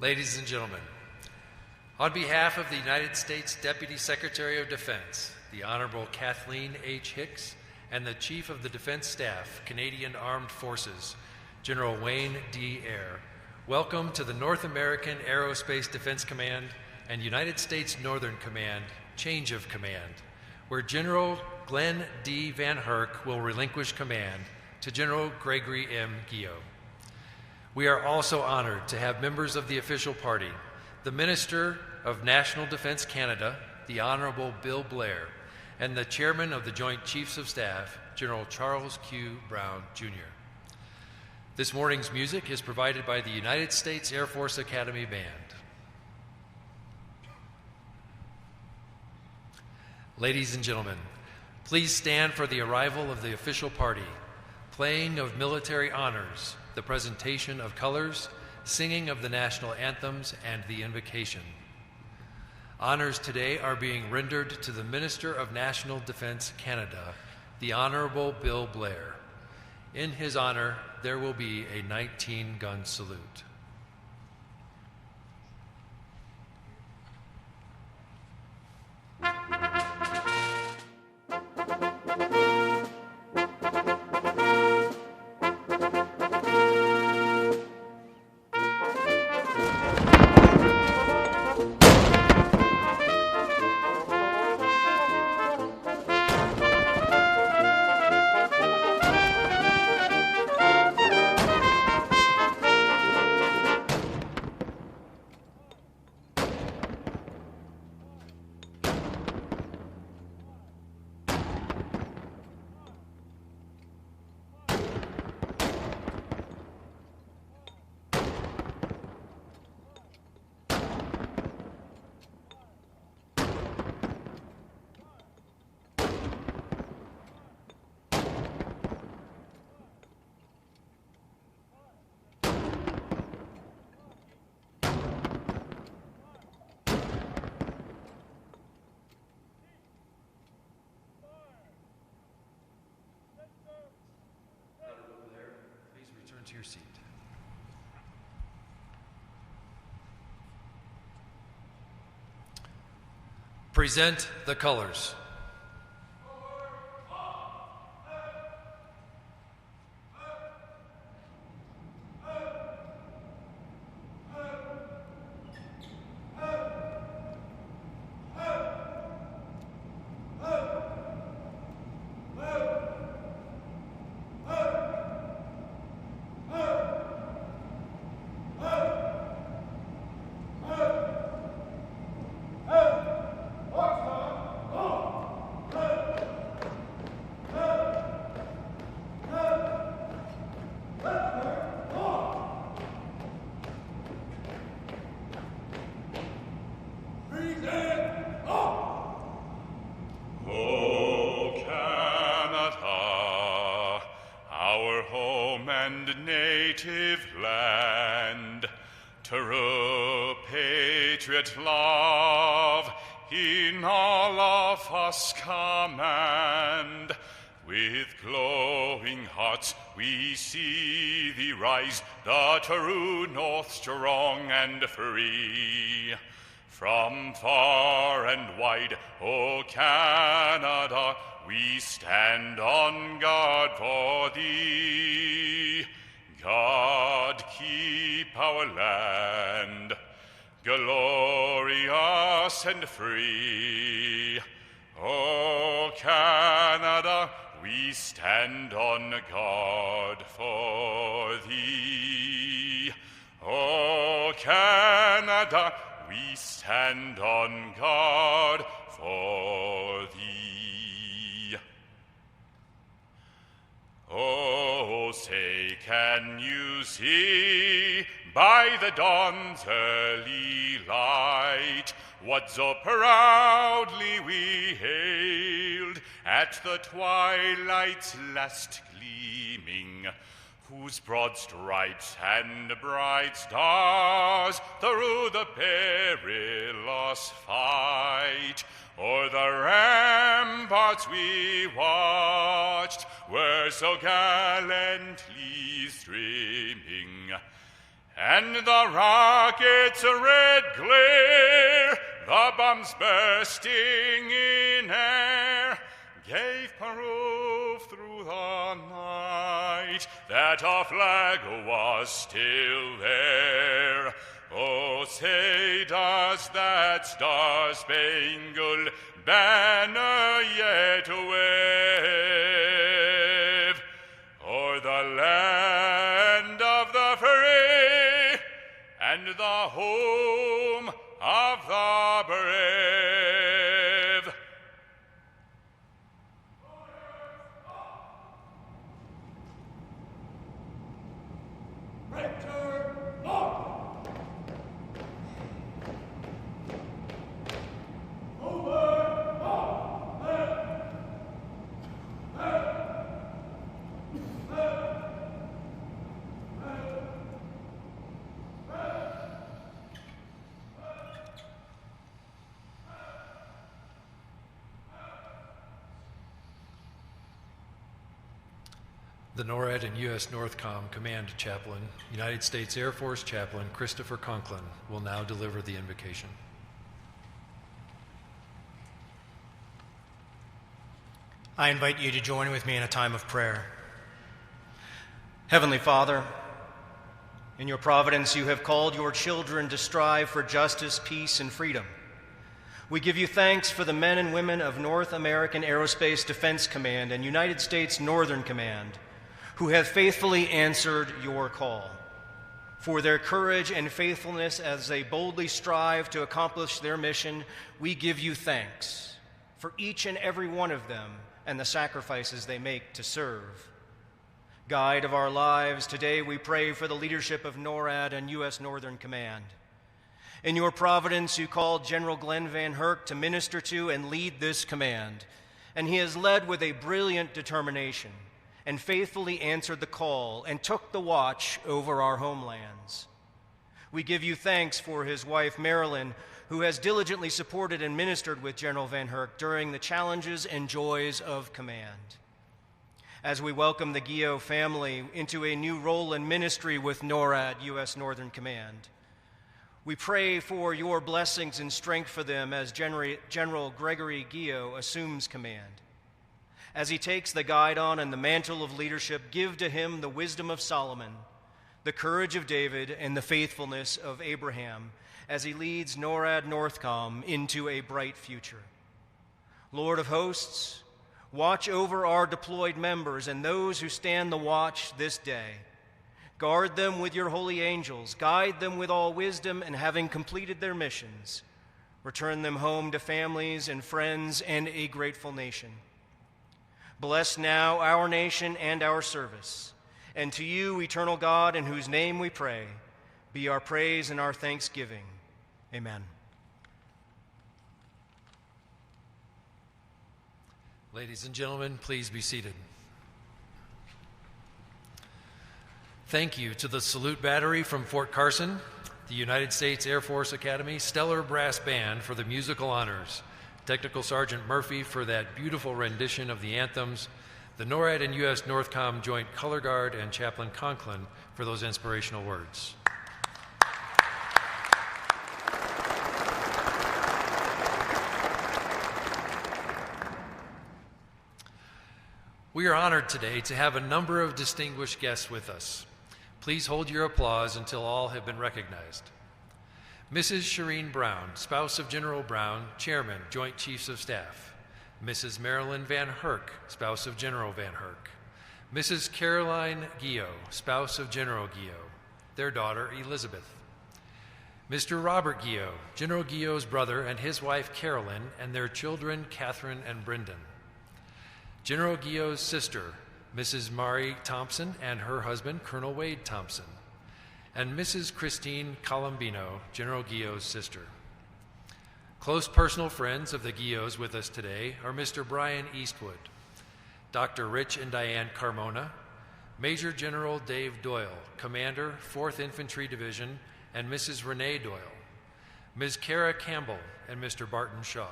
Ladies and gentlemen, on behalf of the United States Deputy Secretary of Defense, the Honorable Kathleen H. Hicks, and the Chief of the Defense Staff, Canadian Armed Forces, General Wayne D. Eyre, welcome to the North American Aerospace Defense Command and United States Northern Command Change of Command, where General Glenn D. Van Herk will relinquish command to General Gregory M. Guillot. We are also honored to have members of the official party, the Minister of National Defense Canada, the Honorable Bill Blair, and the Chairman of the Joint Chiefs of Staff, General Charles Q. Brown, Jr. This morning's music is provided by the United States Air Force Academy Band. Ladies and gentlemen, please stand for the arrival of the official party, playing of military honors, the presentation of colors, singing of the national anthems, and the invocation. Honors today are being rendered to the Minister of National Defense Canada, the Honorable Bill Blair. In his honor, there will be a 19-gun salute. To your seat. Present the colors. Love in all of us command. With glowing hearts we see thee rise, the true North strong and free. From far and wide, O Canada, we stand on guard for thee. God keep our land glorious and free. O Canada, we stand on guard for thee. O Canada, we stand on guard for thee. Oh, say, can you see by the dawn's early light what so proudly we hailed at the twilight's last gleaming, whose broad stripes and bright stars through the perilous fight o'er the ramparts we watched were so gallantly streaming. and the rocket's red glare, the bombs bursting in air, gave proof through the night that our flag was still there. Oh, say does that star-spangled banner yet wave o'er the land of the free and the home of the brave? Return home! The NORAD and U.S. NORTHCOM Command Chaplain, United States Air Force Chaplain Christopher Conklin will now deliver the invocation. I invite you to join with me in a time of prayer. Heavenly Father, in your providence you have called your children to strive for justice, peace, and freedom. We give you thanks for the men and women of North American Aerospace Defense Command and United States Northern Command who have faithfully answered your call, for their courage and faithfulness as they boldly strive to accomplish their mission. We give you thanks for each and every one of them and the sacrifices they make to serve. Guide of our lives, today we pray for the leadership of NORAD and U.S. Northern Command. In your providence, you called General Glenn Van Herk to minister to and lead this command, and he has led with a brilliant determination and faithfully answered the call and took the watch over our homelands. We give you thanks for his wife, Marilyn, who has diligently supported and ministered with General Van Herk during the challenges and joys of command. As we welcome the Gio family into a new role in ministry with NORAD, U.S. Northern Command, we pray for your blessings and strength for them as General Gregory Gio assumes command. As he takes the guidon and the mantle of leadership, give to him the wisdom of Solomon, the courage of David, and the faithfulness of Abraham as he leads NORAD NORTHCOM into a bright future. Lord of hosts, watch over our deployed members and those who stand the watch this day. Guard them with your holy angels, guide them with all wisdom, and having completed their missions, return them home to families and friends and a grateful nation. Bless now our nation and our service. And to you, eternal God, in whose name we pray, be our praise and our thanksgiving. Amen. Ladies and gentlemen, please be seated. Thank you to the Salute Battery from Fort Carson, the United States Air Force Academy Stellar Brass Band for the musical honors, Technical Sergeant Murphy for that beautiful rendition of the anthems, the NORAD and U.S. NORTHCOM Joint Color Guard, and Chaplain Conklin for those inspirational words. We are honored today to have a number of distinguished guests with us. Please hold your applause until all have been recognized. Mrs. Shireen Brown, spouse of General Brown, Chairman, Joint Chiefs of Staff. Mrs. Marilyn Van Herk, spouse of General Van Herk. Mrs. Caroline Gio, spouse of General Gio, their daughter Elizabeth. Mr. Robert Gio, General Gio's brother, and his wife Carolyn, and their children Catherine and Brendan. General Gio's sister, Mrs. Mari Thompson, and her husband, Colonel Wade Thompson. And Mrs. Christine Colombino, General Gio's sister. Close personal friends of the Gios with us today are Mr. Brian Eastwood, Dr. Rich and Diane Carmona, Major General Dave Doyle, Commander, 4th Infantry Division, and Mrs. Renee Doyle, Ms. Kara Campbell, and Mr. Barton Shaw.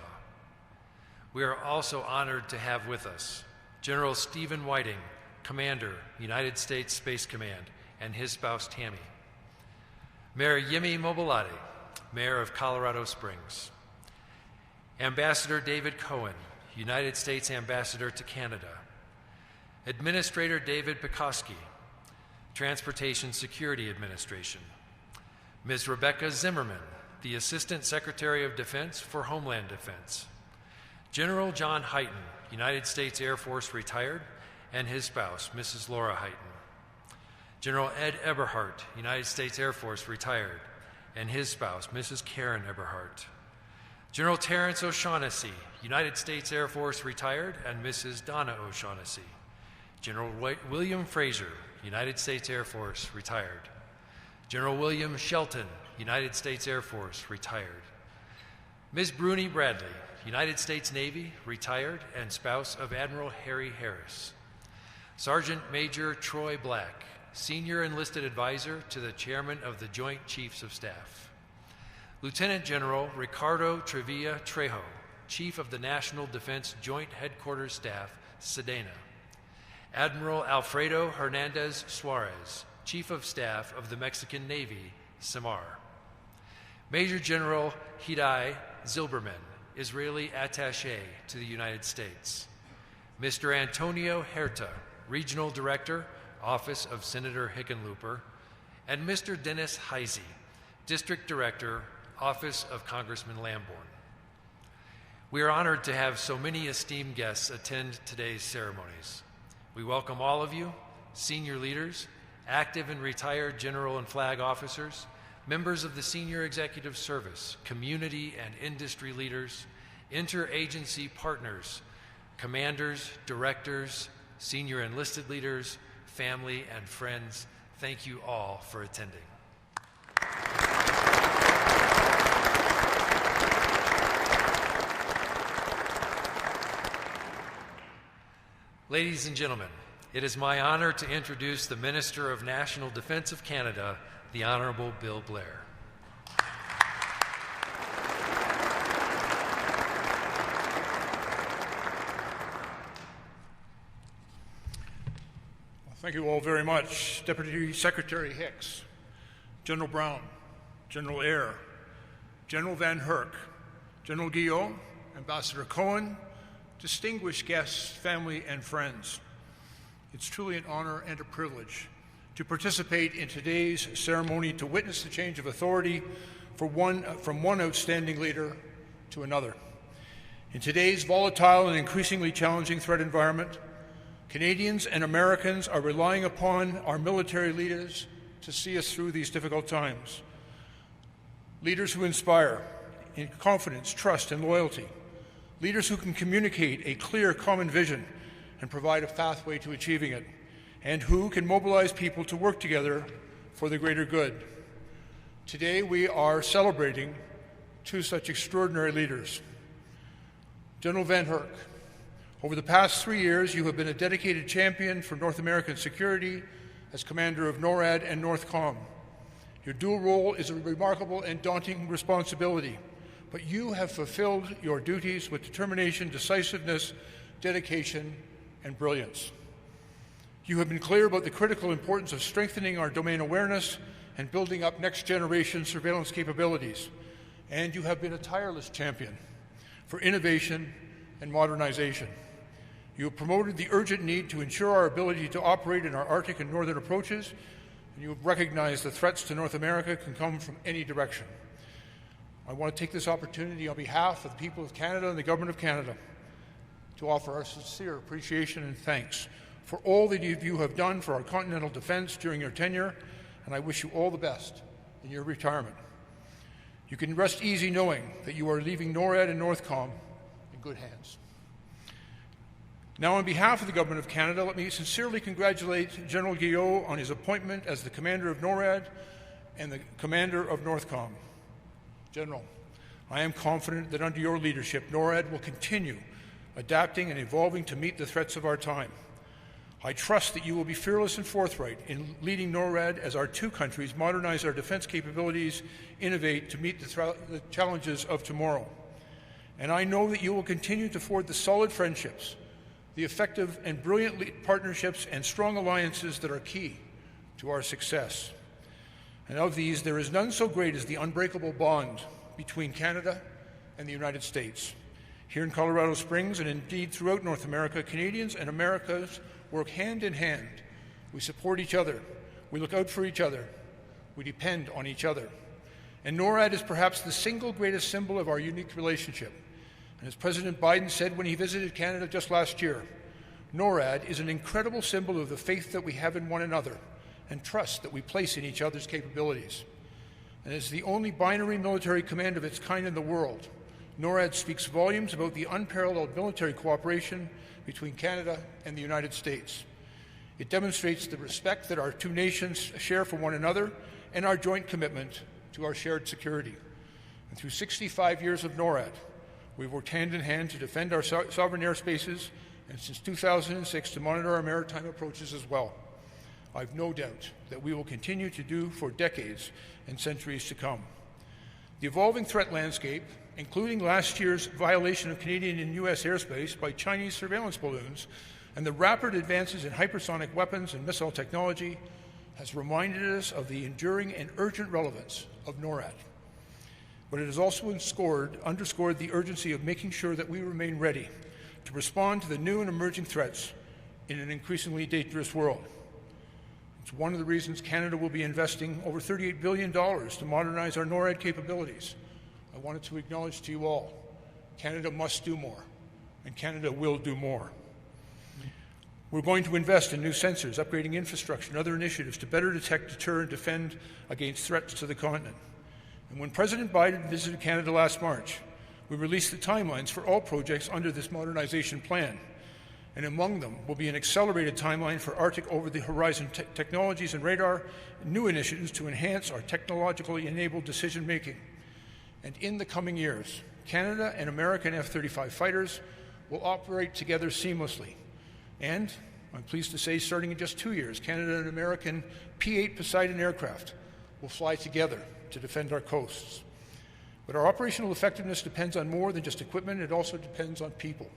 We are also honored to have with us General Stephen Whiting, Commander, United States Space Command, and his spouse Tammy. Mayor Yemi Mobolade, Mayor of Colorado Springs. Ambassador David Cohen, United States Ambassador to Canada. Administrator David Pekoski, Transportation Security Administration. Ms. Rebecca Zimmerman, the Assistant Secretary of Defense for Homeland Defense. General John Hyten, United States Air Force retired, and his spouse, Mrs. Laura Hyten. General Ed Eberhart, United States Air Force retired, and his spouse, Mrs. Karen Eberhart. General Terrence O'Shaughnessy, United States Air Force retired, and Mrs. Donna O'Shaughnessy. General William Fraser, United States Air Force retired. General William Shelton, United States Air Force retired. Ms. Bruni Bradley, United States Navy retired, and spouse of Admiral Harry Harris. Sergeant Major Troy Black, Senior Enlisted Advisor to the Chairman of the Joint Chiefs of Staff. Lieutenant General Ricardo Trevilla Trejo, Chief of the National Defense Joint Headquarters Staff, Sedena. Admiral Alfredo Hernandez Suarez, Chief of Staff of the Mexican Navy, Samar. Major General Hidai Zilberman, Israeli Attaché to the United States. Mr. Antonio Herta, Regional Director, Office of Senator Hickenlooper, and Mr. Dennis Heisey, District Director, Office of Congressman Lamborn. We are honored to have so many esteemed guests attend today's ceremonies. We welcome all of you, senior leaders, active and retired general and flag officers, members of the Senior Executive Service, community and industry leaders, interagency partners, commanders, directors, senior enlisted leaders, family, and friends. Thank you all for attending. Ladies and gentlemen, it is my honor to introduce the Minister of National Defense of Canada, the Honorable Bill Blair. Thank you all very much. Deputy Secretary Hicks, General Brown, General Eyre, General Van Herk, General Guillot, Ambassador Cohen, distinguished guests, family, and friends. It's truly an honor and a privilege to participate in today's ceremony to witness the change of authority from one outstanding leader to another. In today's volatile and increasingly challenging threat environment, Canadians and Americans are relying upon our military leaders to see us through these difficult times. Leaders who inspire in confidence, trust, and loyalty. Leaders who can communicate a clear common vision and provide a pathway to achieving it, and who can mobilize people to work together for the greater good. Today we are celebrating two such extraordinary leaders. General Van Herk, over the past 3 years you have been a dedicated champion for North American security as commander of NORAD and NORTHCOM. Your dual role is a remarkable and daunting responsibility, but you have fulfilled your duties with determination, decisiveness, dedication, and brilliance. You have been clear about the critical importance of strengthening our domain awareness and building up next-generation surveillance capabilities, and you have been a tireless champion for innovation and modernization. You have promoted the urgent need to ensure our ability to operate in our Arctic and northern approaches, and you have recognized the threats to North America can come from any direction. I want to take this opportunity on behalf of the people of Canada and the Government of Canada to offer our sincere appreciation and thanks for all that you have done for our continental defense during your tenure, and I wish you all the best in your retirement. You can rest easy knowing that you are leaving NORAD and NORTHCOM in good hands. Now, on behalf of the Government of Canada, let me sincerely congratulate General Guillot on his appointment as the Commander of NORAD and the Commander of NORTHCOM. General, I am confident that under your leadership, NORAD will continue adapting and evolving to meet the threats of our time. I trust that you will be fearless and forthright in leading NORAD as our two countries modernize our defense capabilities, innovate to meet the challenges of tomorrow. And I know that you will continue to forge the solid friendships, the effective and brilliant partnerships and strong alliances that are key to our success. And of these, there is none so great as the unbreakable bond between Canada and the United States. Here in Colorado Springs, and indeed throughout North America, Canadians and Americans work hand in hand. We support each other. We look out for each other. We depend on each other. And NORAD is perhaps the single greatest symbol of our unique relationship. And as President Biden said when he visited Canada just last year, NORAD is an incredible symbol of the faith that we have in one another and trust that we place in each other's capabilities. And as the only binary military command of its kind in the world, NORAD speaks volumes about the unparalleled military cooperation between Canada and the United States. It demonstrates the respect that our two nations share for one another and our joint commitment to our shared security. And through 65 years of NORAD, we've worked hand in hand to defend our sovereign airspaces and since 2006 to monitor our maritime approaches as well. I've no doubt that we will continue to do for decades and centuries to come. The evolving threat landscape, including last year's violation of Canadian and U.S. airspace by Chinese surveillance balloons, and the rapid advances in hypersonic weapons and missile technology, has reminded us of the enduring and urgent relevance of NORAD. But it has also underscored the urgency of making sure that we remain ready to respond to the new and emerging threats in an increasingly dangerous world. It's one of the reasons Canada will be investing over $38 billion to modernize our NORAD capabilities. I wanted to acknowledge to you all, Canada must do more, and Canada will do more. We're going to invest in new sensors, upgrading infrastructure, and other initiatives to better detect, deter, and defend against threats to the continent. And when President Biden visited Canada last March, we released the timelines for all projects under this modernization plan. And among them will be an accelerated timeline for Arctic over-the-horizon technologies and radar, and new initiatives to enhance our technologically enabled decision-making. And in the coming years, Canada and American F-35 fighters will operate together seamlessly. And I'm pleased to say, starting in just 2 years, Canada and American P-8 Poseidon aircraft will fly together to defend our coasts. But our operational effectiveness depends on more than just equipment. It also depends on people.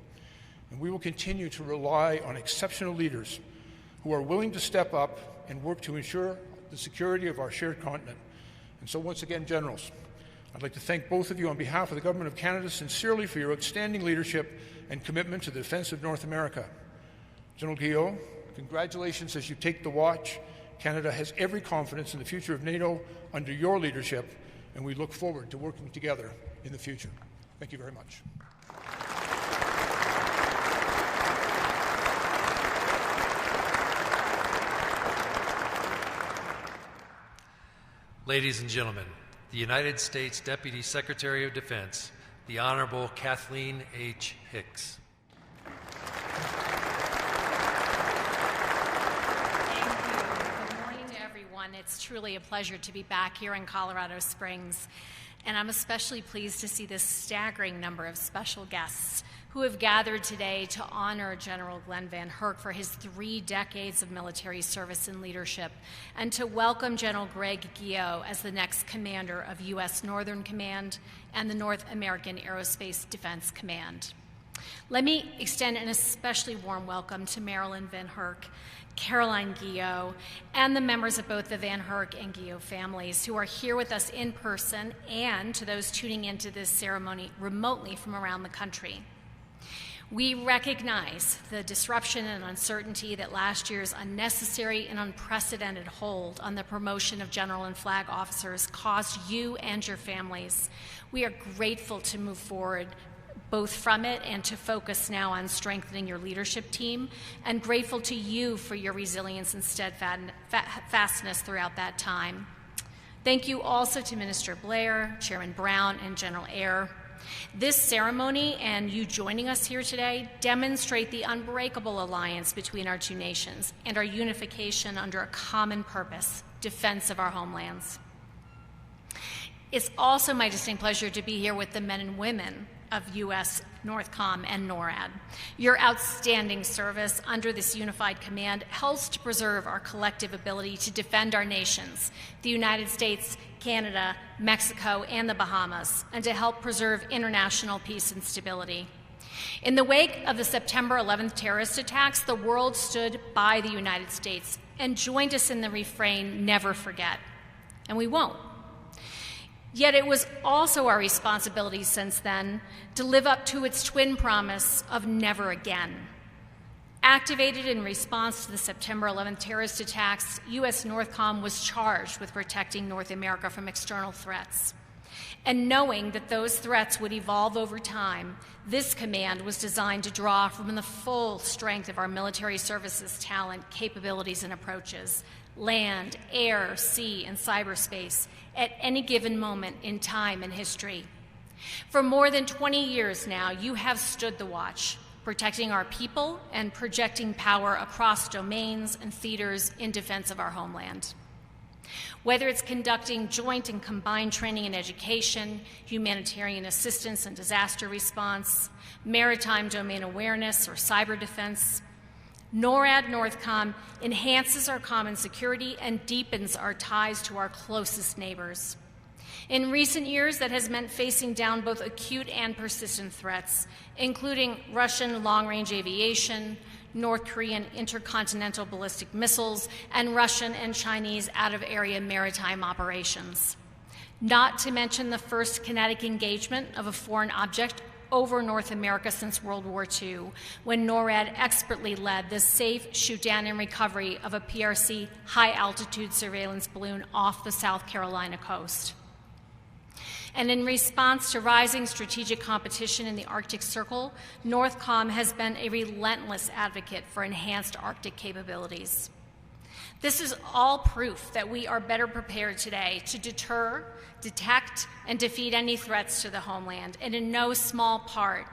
And we will continue to rely on exceptional leaders who are willing to step up and work to ensure the security of our shared continent. And so once again, Generals, I'd like to thank both of you on behalf of the Government of Canada sincerely for your outstanding leadership and commitment to the defense of North America. General Guillot, congratulations as you take the watch. Canada has every confidence in the future of NATO under your leadership, and we look forward to working together in the future. Thank you very much. Ladies and gentlemen, the United States Deputy Secretary of Defense, the Honorable Kathleen H. Hicks. It's truly a pleasure to be back here in Colorado Springs, and I'm especially pleased to see this staggering number of special guests who have gathered today to honor General Glenn Van Herk for his 3 decades of military service and leadership, and to welcome General Greg Guillot as the next commander of U.S. Northern Command and the North American Aerospace Defense Command. Let me extend an especially warm welcome to Marilyn Van Herk, Caroline Guillot, and the members of both the Van Herk and Guillot families who are here with us in person, and to those tuning into this ceremony remotely from around the country. We recognize the disruption and uncertainty that last year's unnecessary and unprecedented hold on the promotion of general and flag officers caused you and your families. We are grateful to move forward both from it and to focus now on strengthening your leadership team, and grateful to you for your resilience and steadfastness throughout that time. Thank you also to Minister Blair, Chairman Brown, and General Eyre. This ceremony and you joining us here today demonstrate the unbreakable alliance between our two nations and our unification under a common purpose, defense of our homelands. It's also my distinct pleasure to be here with the men and women of U.S. NORTHCOM and NORAD. Your outstanding service under this unified command helps to preserve our collective ability to defend our nations, the United States, Canada, Mexico, and the Bahamas, and to help preserve international peace and stability. In the wake of the September 11th terrorist attacks, the world stood by the United States and joined us in the refrain, "Never forget." and we won't. Yet it was also our responsibility since then to live up to its twin promise of never again. Activated in response to the September 11th terrorist attacks, U.S. NORTHCOM was charged with protecting North America from external threats. And knowing that those threats would evolve over time, this command was designed to draw from the full strength of our military services talent, capabilities, and approaches, land, air, sea, and cyberspace, at any given moment in time and history. For more than 20 years now, you have stood the watch, protecting our people and projecting power across domains and theaters in defense of our homeland. Whether it's conducting joint and combined training and education, humanitarian assistance and disaster response, maritime domain awareness, or cyber defense, NORAD NORTHCOM enhances our common security and deepens our ties to our closest neighbors. In recent years, that has meant facing down both acute and persistent threats, including Russian long-range aviation, North Korean intercontinental ballistic missiles, and Russian and Chinese out-of-area maritime operations. Not to mention the first kinetic engagement of a foreign object over North America since World War II, when NORAD expertly led the safe shoot-down and recovery of a PRC high-altitude surveillance balloon off the South Carolina coast. And in response to rising strategic competition in the Arctic Circle, NORTHCOM has been a relentless advocate for enhanced Arctic capabilities. This is all proof that we are better prepared today to deter, detect, and defeat any threats to the homeland, and in no small part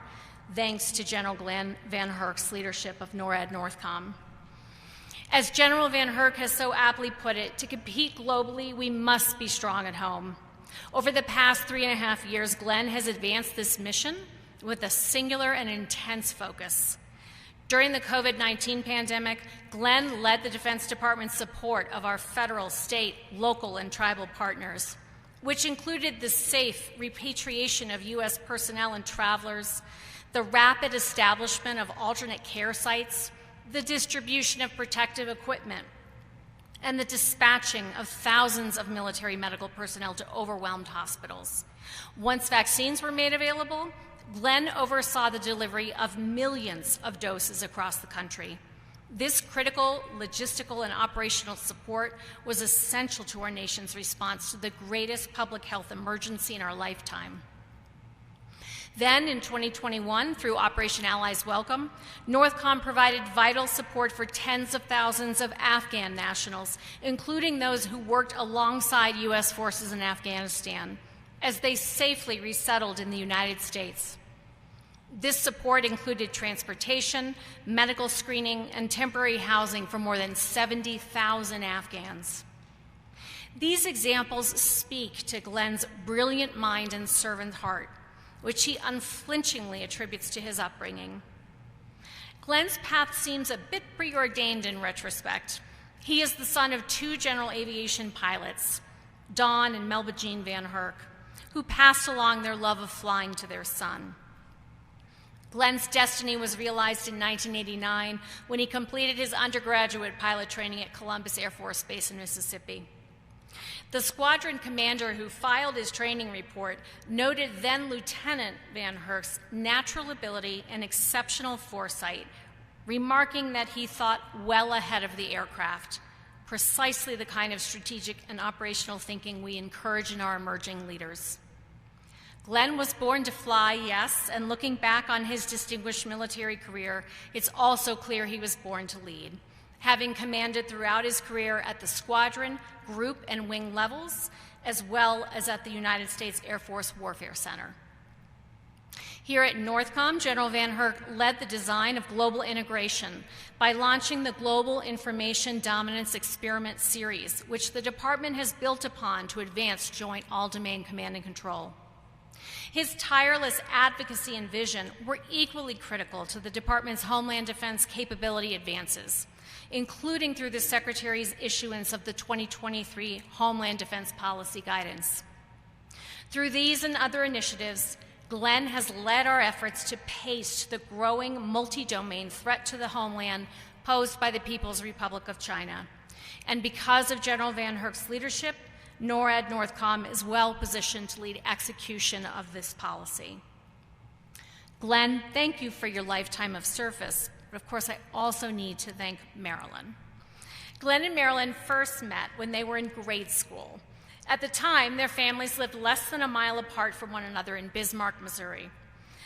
thanks to General Glenn Van Herk's leadership of NORAD NORTHCOM. As General Van Herk has so aptly put it, to compete globally, we must be strong at home. Over the past 3.5 years, Glenn has advanced this mission with a singular and intense focus. During the COVID-19 pandemic, Glenn led the Defense Department's support of our federal, state, local, and tribal partners, which included the safe repatriation of U.S. personnel and travelers, the rapid establishment of alternate care sites, the distribution of protective equipment, and the dispatching of thousands of military medical personnel to overwhelmed hospitals. Once vaccines were made available, Glenn oversaw the delivery of millions of doses across the country. This critical logistical and operational support was essential to our nation's response to the greatest public health emergency in our lifetime. Then, in 2021, through Operation Allies Welcome, NORTHCOM provided vital support for tens of thousands of Afghan nationals, including those who worked alongside U.S. forces in Afghanistan, as they safely resettled in the United States. This support included transportation, medical screening, and temporary housing for more than 70,000 Afghans. These examples speak to Glenn's brilliant mind and servant heart, which he unflinchingly attributes to his upbringing. Glenn's path seems a bit preordained in retrospect. He is the son of 2 general aviation pilots, Don and Melba Jean Van Herk, who passed along their love of flying to their son. Glenn's destiny was realized in 1989 when he completed his undergraduate pilot training at Columbus Air Force Base in Mississippi. The squadron commander who filed his training report noted then Lieutenant Van Herk's natural ability and exceptional foresight, remarking that he thought well ahead of the aircraft, precisely the kind of strategic and operational thinking we encourage in our emerging leaders. Glenn was born to fly, yes, and looking back on his distinguished military career, it's also clear he was born to lead, having commanded throughout his career at the squadron, group, and wing levels, as well as at the United States Air Force Warfare Center. Here at NORTHCOM, General Van Herk led the design of global integration by launching the Global Information Dominance Experiment Series, which the department has built upon to advance joint all-domain command and control. His tireless advocacy and vision were equally critical to the department's Homeland Defense capability advances, including through the Secretary's issuance of the 2023 Homeland Defense Policy Guidance. Through these and other initiatives, Glenn has led our efforts to pace the growing multi-domain threat to the homeland posed by the People's Republic of China. And because of General Van Herk's leadership, NORAD Northcom is well positioned to lead execution of this policy. Glenn, thank you for your lifetime of service, but of course I also need to thank Marilyn. Glenn and Marilyn first met when they were in grade school. At the time, their families lived less than a mile apart from one another in Bismarck, Missouri,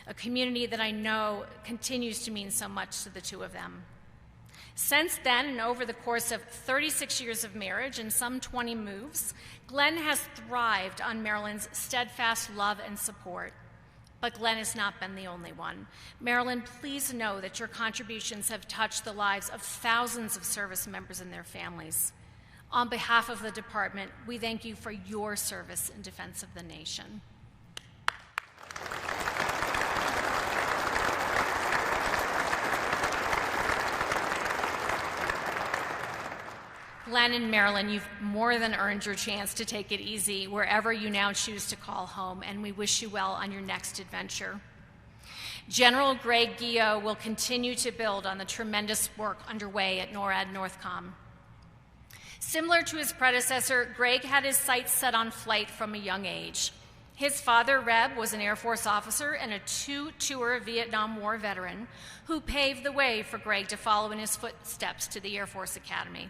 a community that I know continues to mean so much to the two of them. Since then, and over the course of 36 years of marriage and some 20 moves, Glenn has thrived on Marilyn's steadfast love and support. But Glenn has not been the only one. Marilyn, please know that your contributions have touched the lives of thousands of service members and their families. On behalf of the department, we thank you for your service in defense of the nation. Glenn and Marilyn, you've more than earned your chance to take it easy wherever you now choose to call home, and we wish you well on your next adventure. General Greg Guillot will continue to build on the tremendous work underway at NORAD Northcom. Similar to his predecessor, Greg had his sights set on flight from a young age. His father, Reb, was an Air Force officer and a two-tour Vietnam War veteran who paved the way for Greg to follow in his footsteps to the Air Force Academy.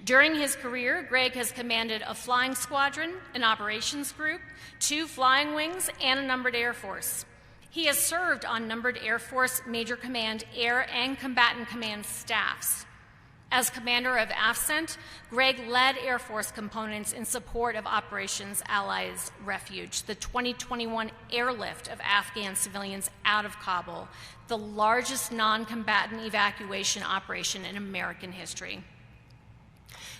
During his career, Greg has commanded a flying squadron, an operations group, 2 flying wings, and a numbered Air Force. He has served on numbered Air Force Major Command Air and Combatant Command staffs. As commander of AFCENT, Greg led Air Force components in support of Operations Allies Refuge, the 2021 airlift of Afghan civilians out of Kabul, the largest non-combatant evacuation operation in American history.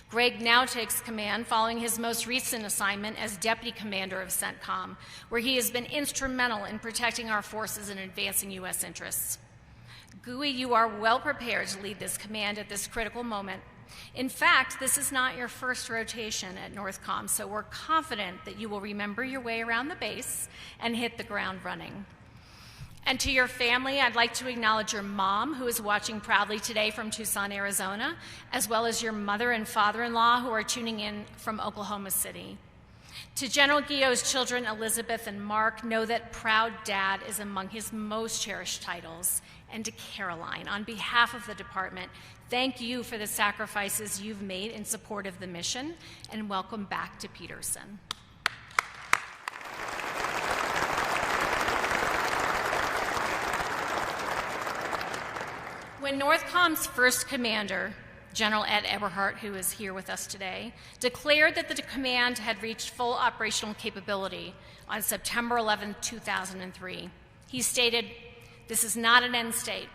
Greg now takes command following his most recent assignment as Deputy Commander of CENTCOM, where he has been instrumental in protecting our forces and advancing U.S. interests. GUI, you are well prepared to lead this command at this critical moment. In fact, this is not your first rotation at Northcom, so we're confident that you will remember your way around the base and hit the ground running. And to your family, I'd like to acknowledge your mom, who is watching proudly today from Tucson, Arizona, as well as your mother and father-in-law, who are tuning in from Oklahoma City. To General Guillot's children, Elizabeth and Mark, know that Proud Dad is among his most cherished titles. And to Caroline, on behalf of the department, thank you for the sacrifices you've made in support of the mission, and welcome back to Peterson. When Northcom's first commander, General Ed Eberhardt, who is here with us today, declared that the command had reached full operational capability on September 11, 2003, he stated, "This is not an end state.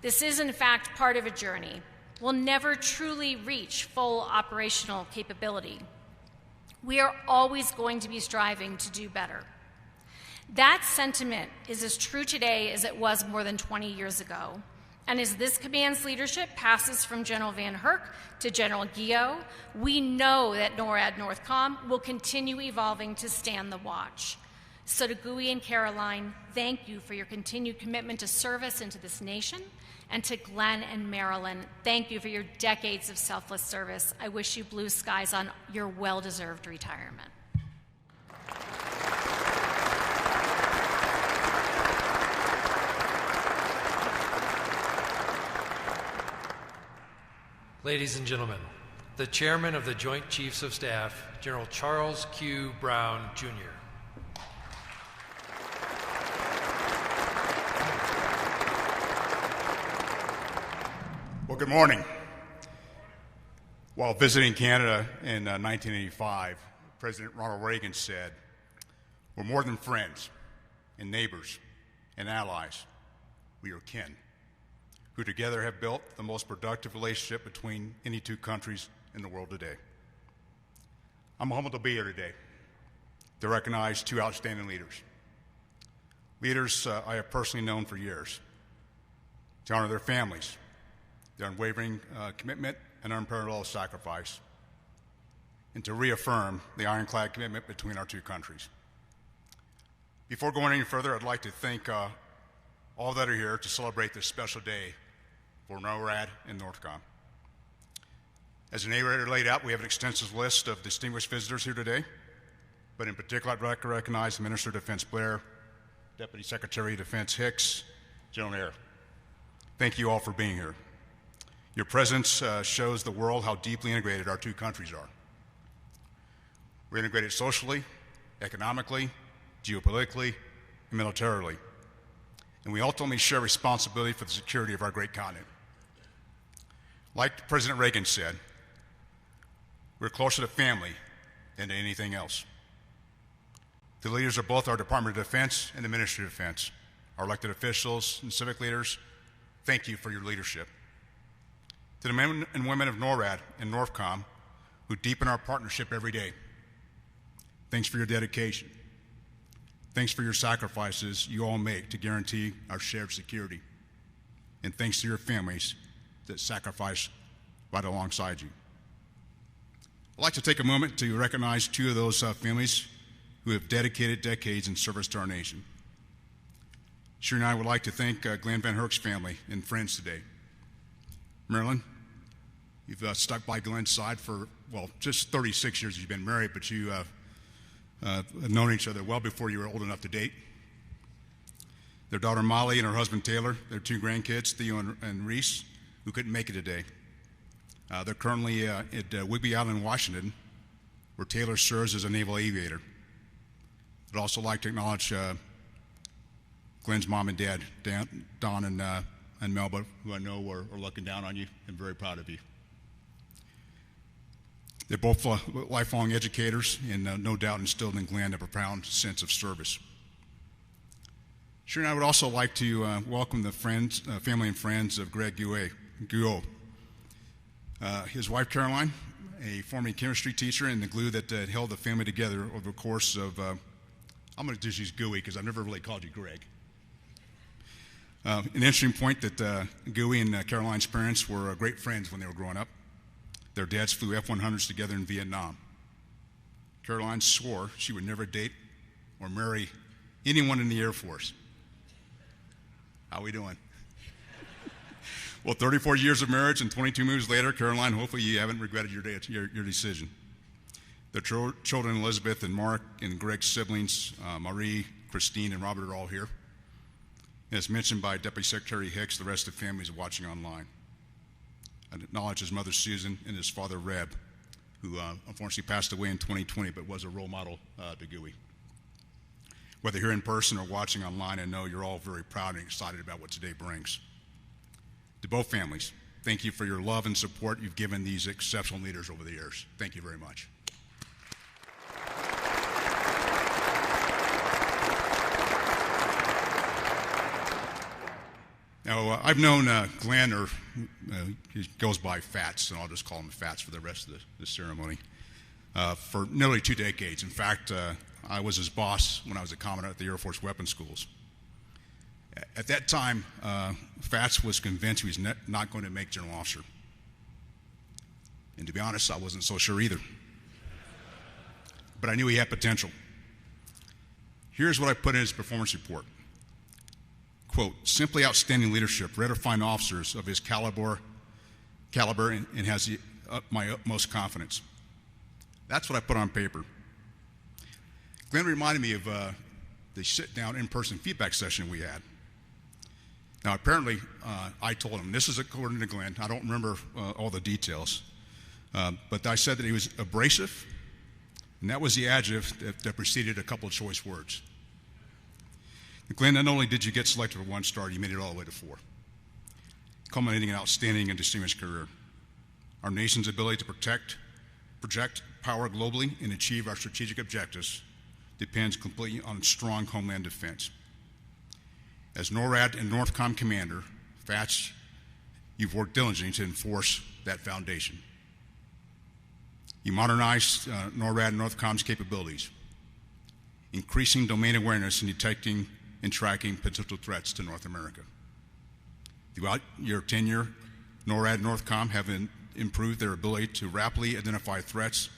This is, in fact, part of a journey. We'll never truly reach full operational capability. We are always going to be striving to do better." That sentiment is as true today as it was more than 20 years ago. And as this command's leadership passes from General Van Herk to General Guillot, we know that NORAD Northcom will continue evolving to stand the watch. So to GUI and Caroline, thank you for your continued commitment to service and to this nation. And to Glenn and Marilyn, thank you for your decades of selfless service. I wish you blue skies on your well-deserved retirement. Ladies and gentlemen, the Chairman of the Joint Chiefs of Staff, General Charles Q. Brown, Jr. Well, good morning. While visiting Canada in 1985, President Ronald Reagan said, "We're more than friends and neighbors and allies. We are kin, who together have built the most productive relationship between any two countries in the world today." I'm humbled to be here today to recognize 2 outstanding leaders. Leaders I have personally known for years, to honor their families, their unwavering commitment and unparalleled sacrifice, and to reaffirm the ironclad commitment between our 2 countries. Before going any further, I'd like to thank all that are here to celebrate this special day for NORAD and Northcom. As the narrator laid out, we have an extensive list of distinguished visitors here today, but in particular, I'd like to recognize the Minister of Defense Blair, Deputy Secretary of Defense Hicks, General Air. Thank you all for being here. Your presence shows the world how deeply integrated our two countries are. We're integrated socially, economically, geopolitically, and militarily. And we ultimately share responsibility for the security of our great continent. Like President Reagan said, we're closer to family than to anything else. The leaders of both our Department of Defense and the Ministry of Defense, our elected officials and civic leaders, thank you for your leadership. To the men and women of NORAD and NORTHCOM who deepen our partnership every day, thanks for your dedication. Thanks for your sacrifices you all make to guarantee our shared security. And thanks to your families that sacrifice right alongside you. I'd like to take a moment to recognize two of those families who have dedicated decades in service to our nation. Sherry and I would like to thank Glenn Van Herk's family and friends today. Marilyn, you've stuck by Glenn's side for, well, just 36 years you've been married, but you have known each other well before you were old enough to date. Their daughter Molly and her husband Taylor, their two grandkids, Theo and Reese, who couldn't make it today. They're currently at Whidbey Island, Washington, where Taylor serves as a naval aviator. I'd also like to acknowledge Glenn's mom and dad, Don and Melba, who I know are looking down on you and very proud of you. They're both lifelong educators and no doubt instilled in Glenn a profound sense of service. Sure, and I would also like to welcome the family and friends of Greg Guo. His wife, Caroline, a former chemistry teacher and the glue that held the family together over the course of, I'm going to just use Gooey because I've never really called you Greg. An interesting point that Gooey and Caroline's parents were great friends when they were growing up. Their dads flew F-100s together in Vietnam. Caroline swore she would never date or marry anyone in the Air Force. How we doing? Well, 34 years of marriage and 22 moves later, Caroline, hopefully you haven't regretted your decision. Their children, Elizabeth and Mark, and Greg's siblings, Marie, Christine, and Robert, are all here. As mentioned by Deputy Secretary Hicks, the rest of the family is watching online. I acknowledge his mother, Susan, and his father, Reb, who unfortunately passed away in 2020, but was a role model to Gooey. Whether here in person or watching online, I know you're all very proud and excited about what today brings. To both families, thank you for your love and support you've given these exceptional leaders over the years. Thank you very much. Now, I've known Glenn, or he goes by Fats, and I'll just call him Fats for the rest of the ceremony, for nearly 2 decades. In fact, I was his boss when I was a commandant at the Air Force Weapons Schools. At that time, Fats was convinced he was not going to make general officer. And to be honest, I wasn't so sure either. But I knew he had potential. Here's what I put in his performance report. Quote, simply outstanding leadership, rare to find officers of his caliber and has my utmost confidence. That's what I put on paper. Glenn reminded me of the sit-down in-person feedback session we had. Now, apparently, I told him, this is according to Glenn, I don't remember all the details, but I said that he was abrasive, and that was the adjective that preceded a couple of choice words. Glenn, not only did you get selected for 1 star, you made it all the way to 4, culminating an outstanding and distinguished career. Our nation's ability to project power globally and achieve our strategic objectives depends completely on strong homeland defense. As NORAD and NORTHCOM commander, Fats, you've worked diligently to enforce that foundation. You modernized NORAD and NORTHCOM's capabilities, increasing domain awareness and detecting and tracking potential threats to North America. Throughout your tenure, NORAD and NORTHCOM have improved their ability to rapidly identify threats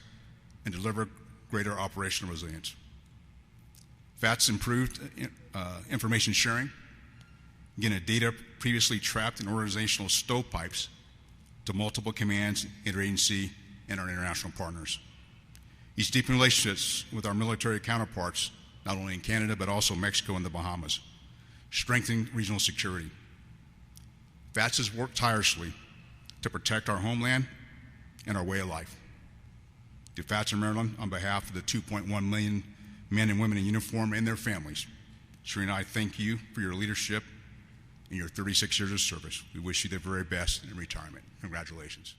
and deliver greater operational resilience. FATS improved information sharing, getting data previously trapped in organizational stovepipes to multiple commands, interagency, and our international partners. He's deep in relationships with our military counterparts, not only in Canada, but also Mexico and the Bahamas, strengthening regional security. Fats has worked tirelessly to protect our homeland and our way of life. To Fats and Maryland, on behalf of the 2.1 million men and women in uniform and their families, Shereen and I thank you for your leadership and your 36 years of service. We wish you the very best in retirement. Congratulations.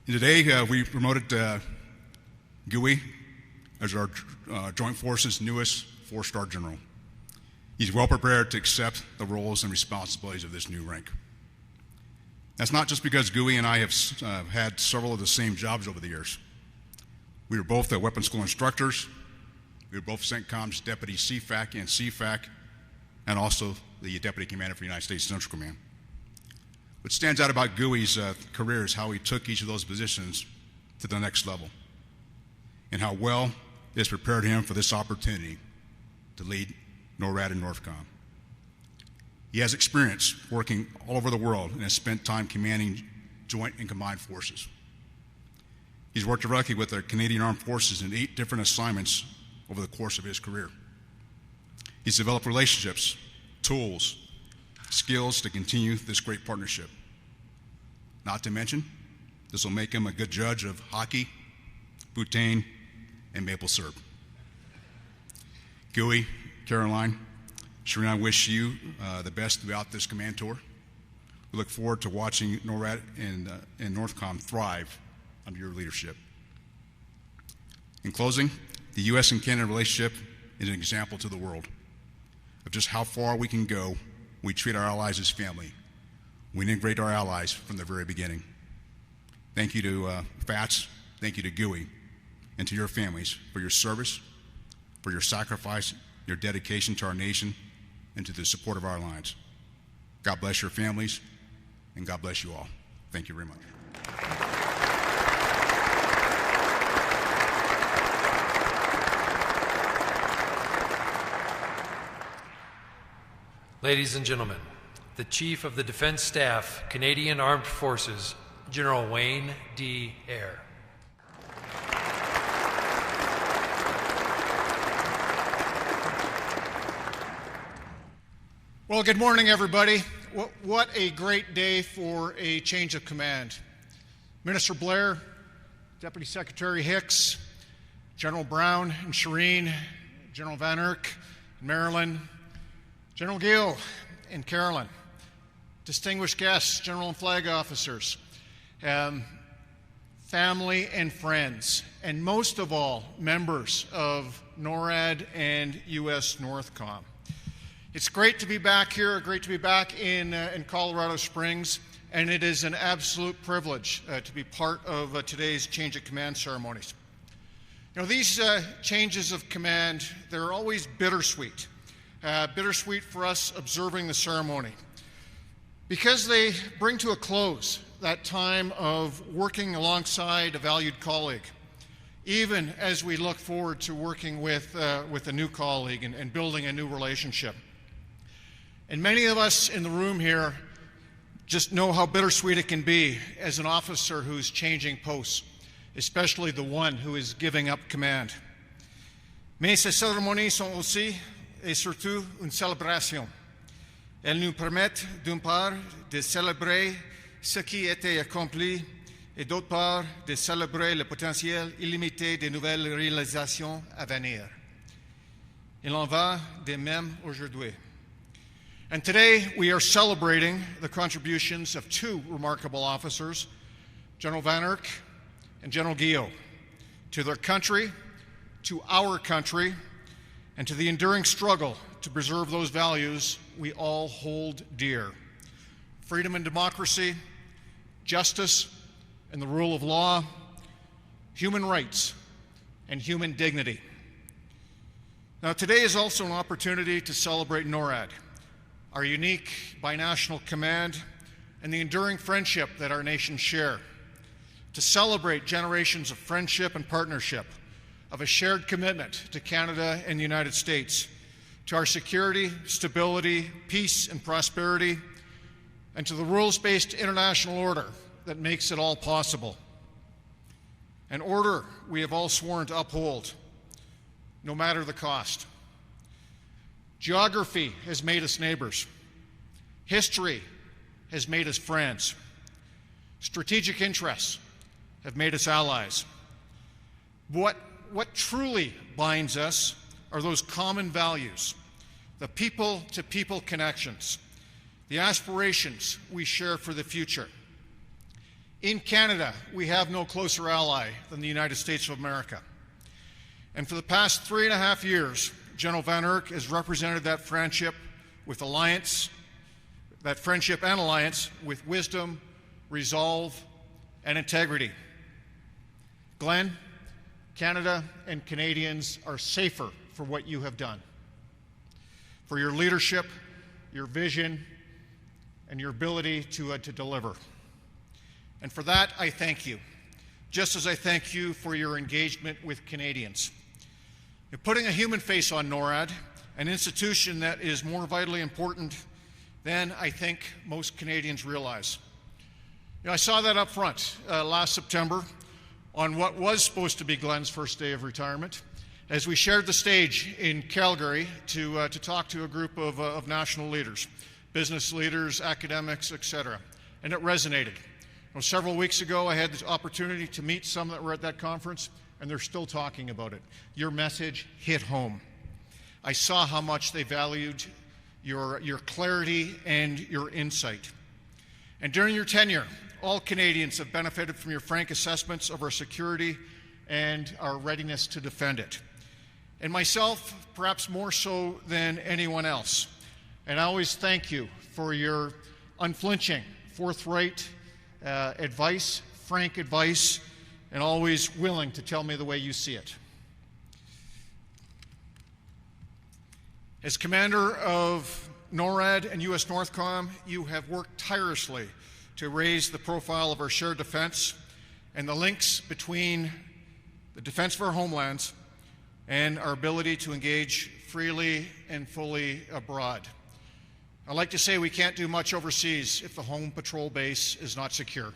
And today, we promoted Gooey as our Joint Forces' newest four-star general. He's well prepared to accept the roles and responsibilities of this new rank. That's not just because Gooey and I have had several of the same jobs over the years. We were both weapons school instructors. We were both CENTCOM's deputy CFAC and CFAC, and also the deputy commander for the United States Central Command. What stands out about Gooey's career is how he took each of those positions to the next level, and how well it has prepared him for this opportunity to lead NORAD and NORTHCOM. He has experience working all over the world and has spent time commanding joint and combined forces. He's worked directly with the Canadian Armed Forces in 8 different assignments over the course of his career. He's developed relationships, tools, skills to continue this great partnership. Not to mention, this will make him a good judge of hockey, bouteille, and maple syrup. Gooey, Caroline, Shereen, I wish you the best throughout this command tour. We look forward to watching NORAD and NORTHCOM thrive under your leadership. In closing, the U.S. and Canada relationship is an example to the world of just how far we can go when we treat our allies as family. We integrate our allies from the very beginning. Thank you to FATS, thank you to Gooey, and to your families for your service, for your sacrifice, your dedication to our nation, and to the support of our alliance. God bless your families, and God bless you all. Thank you very much. Ladies and gentlemen, the Chief of the Defense Staff, Canadian Armed Forces, General Wayne D. Eyre. Well, good morning, everybody. What a great day for a change of command. Minister Blair, Deputy Secretary Hicks, General Brown and Shereen, General Van Erck and Marilyn, General Gill and Carolyn, distinguished guests, General and Flag Officers, family and friends, and most of all, members of NORAD and U.S. NORTHCOM. It's great to be back here, great to be back in Colorado Springs, and it is an absolute privilege to be part of today's change of command ceremonies. You know, these changes of command, they're always bittersweet. Bittersweet for us observing the ceremony, because they bring to a close that time of working alongside a valued colleague, even as we look forward to working with a new colleague and building a new relationship. And many of us in the room here just know how bittersweet it can be as an officer who's changing posts, especially the one who is giving up command. Mais ces cérémonies sont aussi et surtout une célébration. Elles nous permettent, d'une part, de célébrer ce qui a été accompli et d'autre part, de célébrer le potentiel illimité de nouvelles réalisations à venir. Il en va de même aujourd'hui. And today we are celebrating the contributions of 2 remarkable officers, General Van Erck and General Gill, to their country, to our country, and to the enduring struggle to preserve those values we all hold dear: freedom and democracy, justice and the rule of law, human rights, and human dignity. Now, today is also an opportunity to celebrate NORAD, our unique binational command, and the enduring friendship that our nations share, to celebrate generations of friendship and partnership, of a shared commitment to Canada and the United States, to our security, stability, peace, and prosperity, and to the rules-based international order that makes it all possible. An order we have all sworn to uphold, no matter the cost. Geography has made us neighbors. History has made us friends. Strategic interests have made us allies. What truly binds us are those common values, the people-to-people connections, the aspirations we share for the future. In Canada, we have no closer ally than the United States of America. And for the past 3.5 years, General Van Herk has represented that friendship and alliance with wisdom, resolve, and integrity. Glenn, Canada and Canadians are safer for what you have done, for your leadership, your vision, and your ability to deliver. And for that, I thank you, just as I thank you for your engagement with Canadians. You're putting a human face on NORAD, an institution that is more vitally important than I think most Canadians realize. I saw that up front last September on what was supposed to be Glenn's first day of retirement, as we shared the stage in Calgary to talk to a group of national leaders, business leaders, academics, etc. And it resonated. Several weeks ago, I had the opportunity to meet some that were at that conference, and they're still talking about it. Your message hit home. I saw how much they valued your clarity and your insight. And during your tenure, all Canadians have benefited from your frank assessments of our security and our readiness to defend it. And myself, perhaps more so than anyone else. And I always thank you for your unflinching, forthright advice, frank advice, and always willing to tell me the way you see it. As commander of NORAD and U.S. Northcom, you have worked tirelessly to raise the profile of our shared defense and the links between the defense of our homelands and our ability to engage freely and fully abroad. I like to say we can't do much overseas if the home patrol base is not secure.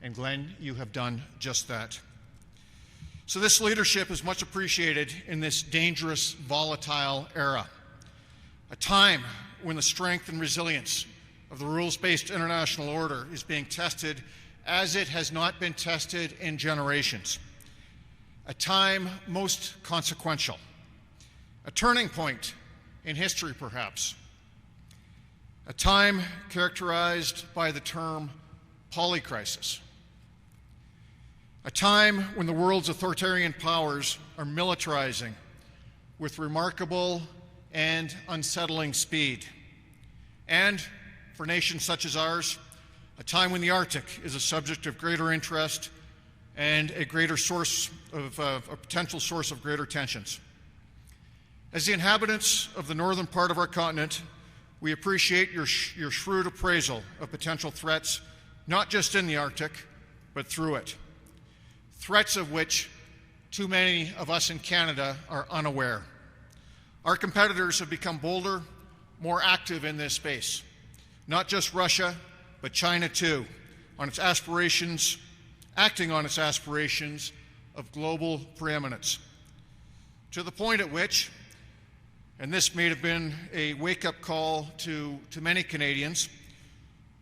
And Glenn, you have done just that. So this leadership is much appreciated in this dangerous, volatile era, a time when the strength and resilience of the rules-based international order is being tested as it has not been tested in generations. A time most consequential, a turning point in history perhaps, a time characterized by the term polycrisis, a time when the world's authoritarian powers are militarizing with remarkable and unsettling speed, and for nations such as ours, a time when the Arctic is a subject of greater interest and a greater source of a potential source of greater tensions. As the inhabitants of the northern part of our continent, we appreciate your shrewd appraisal of potential threats, not just in the Arctic, but through it. Threats of which too many of us in Canada are unaware. Our competitors have become bolder, more active in this space. Not just Russia, but China too, acting on its aspirations of global preeminence. To the point at which, and this may have been a wake-up call to many Canadians,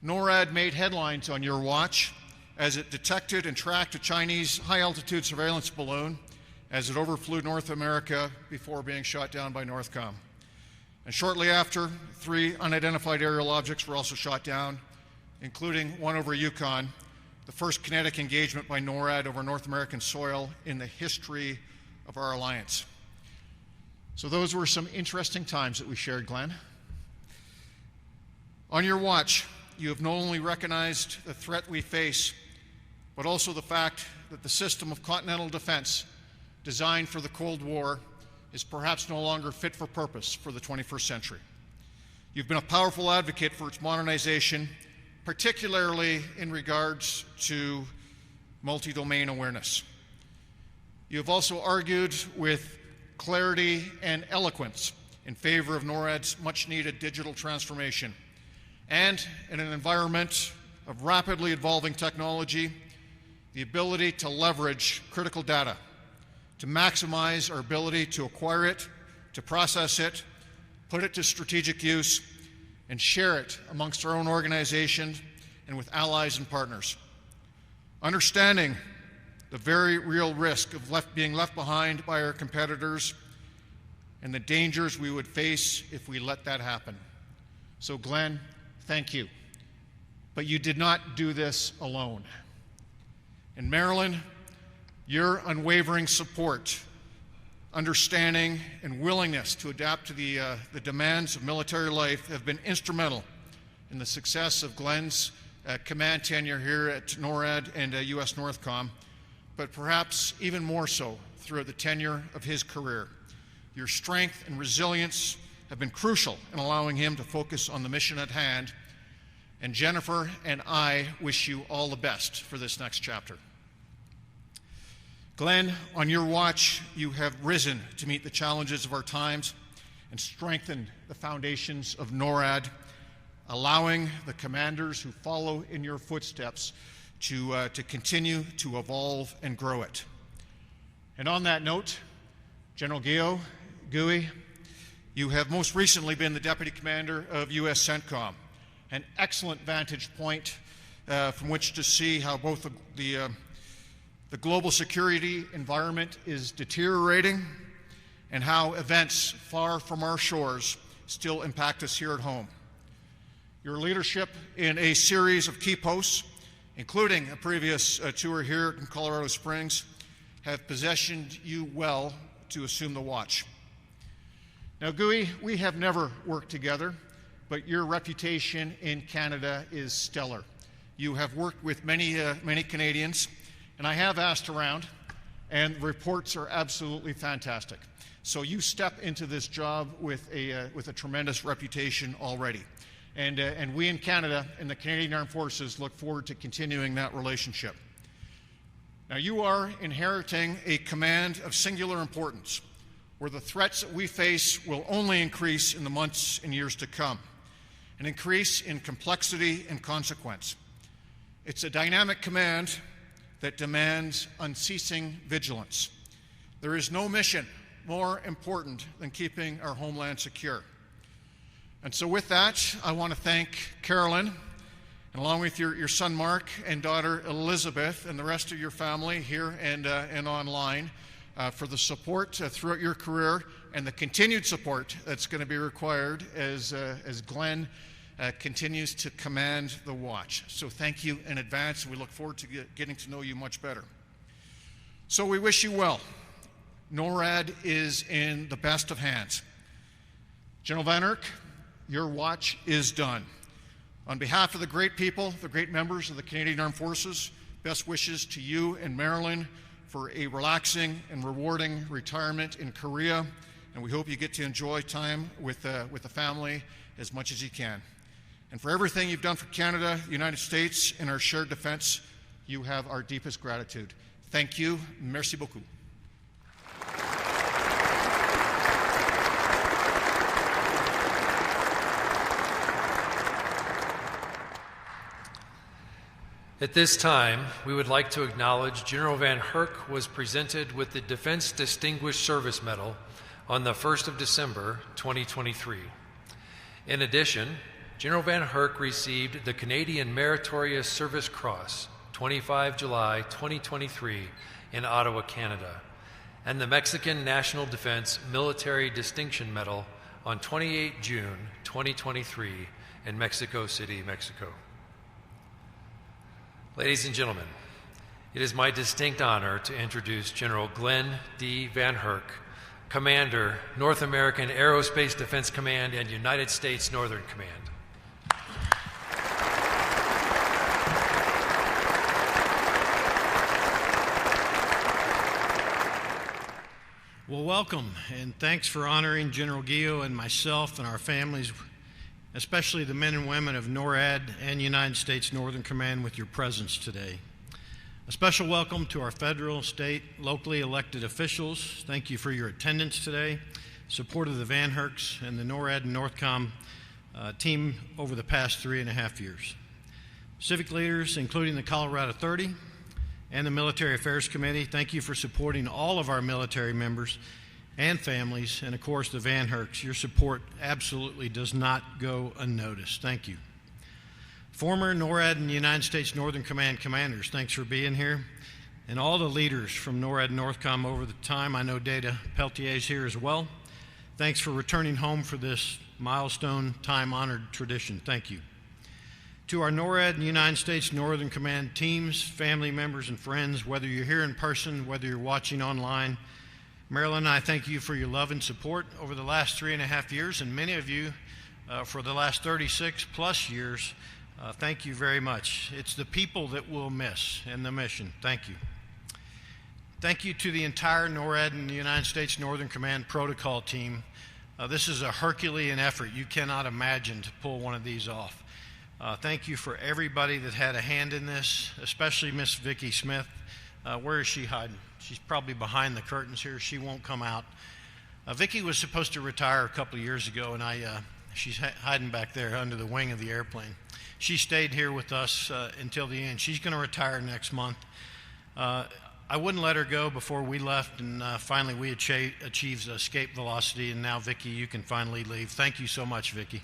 NORAD made headlines on your watch as it detected and tracked a Chinese high-altitude surveillance balloon as it overflew North America before being shot down by Northcom. And shortly after, 3 unidentified aerial objects were also shot down, including one over Yukon, the first kinetic engagement by NORAD over North American soil in the history of our alliance. So those were some interesting times that we shared, Glenn. On your watch, you have not only recognized the threat we face, but also the fact that the system of continental defense designed for the Cold War is perhaps no longer fit for purpose for the 21st century. You've been a powerful advocate for its modernization, particularly in regards to multi-domain awareness. You have also argued with clarity and eloquence in favor of NORAD's much-needed digital transformation. And in an environment of rapidly evolving technology, the ability to leverage critical data, to maximize our ability to acquire it, to process it, put it to strategic use, and share it amongst our own organization and with allies and partners. Understanding the very real risk of being left behind by our competitors and the dangers we would face if we let that happen. So Glenn, thank you. But you did not do this alone. And Marilyn, your unwavering support, understanding, and willingness to adapt to the demands of military life have been instrumental in the success of Glenn's command tenure here at NORAD and U.S. NORTHCOM, but perhaps even more so throughout the tenure of his career. Your strength and resilience have been crucial in allowing him to focus on the mission at hand, and Jennifer and I wish you all the best for this next chapter. Glenn, on your watch, you have risen to meet the challenges of our times and strengthened the foundations of NORAD, allowing the commanders who follow in your footsteps to continue to evolve and grow it. And on that note, General Guillot, Gooey, you have most recently been the Deputy Commander of U.S. CENTCOM, an excellent vantage point from which to see how both the global security environment is deteriorating and how events far from our shores still impact us here at home. Your leadership in a series of key posts, including a previous tour here in Colorado Springs, have positioned you well to assume the watch. Now, Gooey, we have never worked together, but your reputation in Canada is stellar. You have worked with many Canadians, and I have asked around, and the reports are absolutely fantastic. So you step into this job with a tremendous reputation already. And we in Canada and the Canadian Armed Forces look forward to continuing that relationship. Now, you are inheriting a command of singular importance, where the threats that we face will only increase in the months and years to come, an increase in complexity and consequence. It's a dynamic command that demands unceasing vigilance. There is no mission more important than keeping our homeland secure. And so with that, I want to thank Carolyn, and along with your son Mark and daughter Elizabeth and the rest of your family here and online for the support throughout your career and the continued support that's going to be required as Glenn continues to command the watch. So thank you in advance, and we look forward to getting to know you much better. So we wish you well. NORAD is in the best of hands. General Van Herk, your watch is done. On behalf of the great people, the great members of the Canadian Armed Forces, best wishes to you and Marilyn for a relaxing and rewarding retirement in Korea, and we hope you get to enjoy time with the family as much as you can. And for everything you've done for Canada, the United States, and our shared defense, you have our deepest gratitude. Thank you. Merci beaucoup. At this time, we would like to acknowledge General Van Herk was presented with the Defense Distinguished Service Medal on the 1st of December, 2023. In addition, General Van Herk received the Canadian Meritorious Service Cross, 25 July 2023 in Ottawa, Canada, and the Mexican National Defense Military Distinction Medal on 28 June 2023 in Mexico City, Mexico. Ladies and gentlemen, it is my distinct honor to introduce General Glenn D. Van Herk, Commander, North American Aerospace Defense Command and United States Northern Command. Well, welcome, and thanks for honoring General Guillot and myself and our families, especially the men and women of NORAD and United States Northern Command, with your presence today. A special welcome to our federal, state, locally elected officials. Thank you for your attendance today, support of the Van Herks and the NORAD and NORTHCOM team over the past 3.5 years. Civic leaders, including the Colorado 30 and the Military Affairs Committee, thank you for supporting all of our military members and families, and of course the Van Herks. Your support absolutely does not go unnoticed. Thank you. Former NORAD and United States Northern Command commanders, thanks for being here. And all the leaders from NORAD and NORTHCOM over the time. I know Data Peltier is here as well. Thanks for returning home for this milestone, time-honored tradition. Thank you. To our NORAD and United States Northern Command teams, family members, and friends, whether you're here in person, whether you're watching online, Marilyn, I thank you for your love and support over the last 3.5 years, and many of you for the last 36 plus years. Thank you very much. It's the people that we'll miss and the mission. Thank you. Thank you to the entire NORAD and the United States Northern Command protocol team. This is a Herculean effort. You cannot imagine to pull one of these off. Thank you for everybody that had a hand in this, especially Miss Vicki Smith. Where is she hiding? She's probably behind the curtains here. She won't come out. Vicki was supposed to retire a couple of years ago, and she's hiding back there under the wing of the airplane. She stayed here with us until the end. She's going to retire next month. I wouldn't let her go before we left, and finally we achieved escape velocity, and now, Vicki, you can finally leave. Thank you so much, Vicki.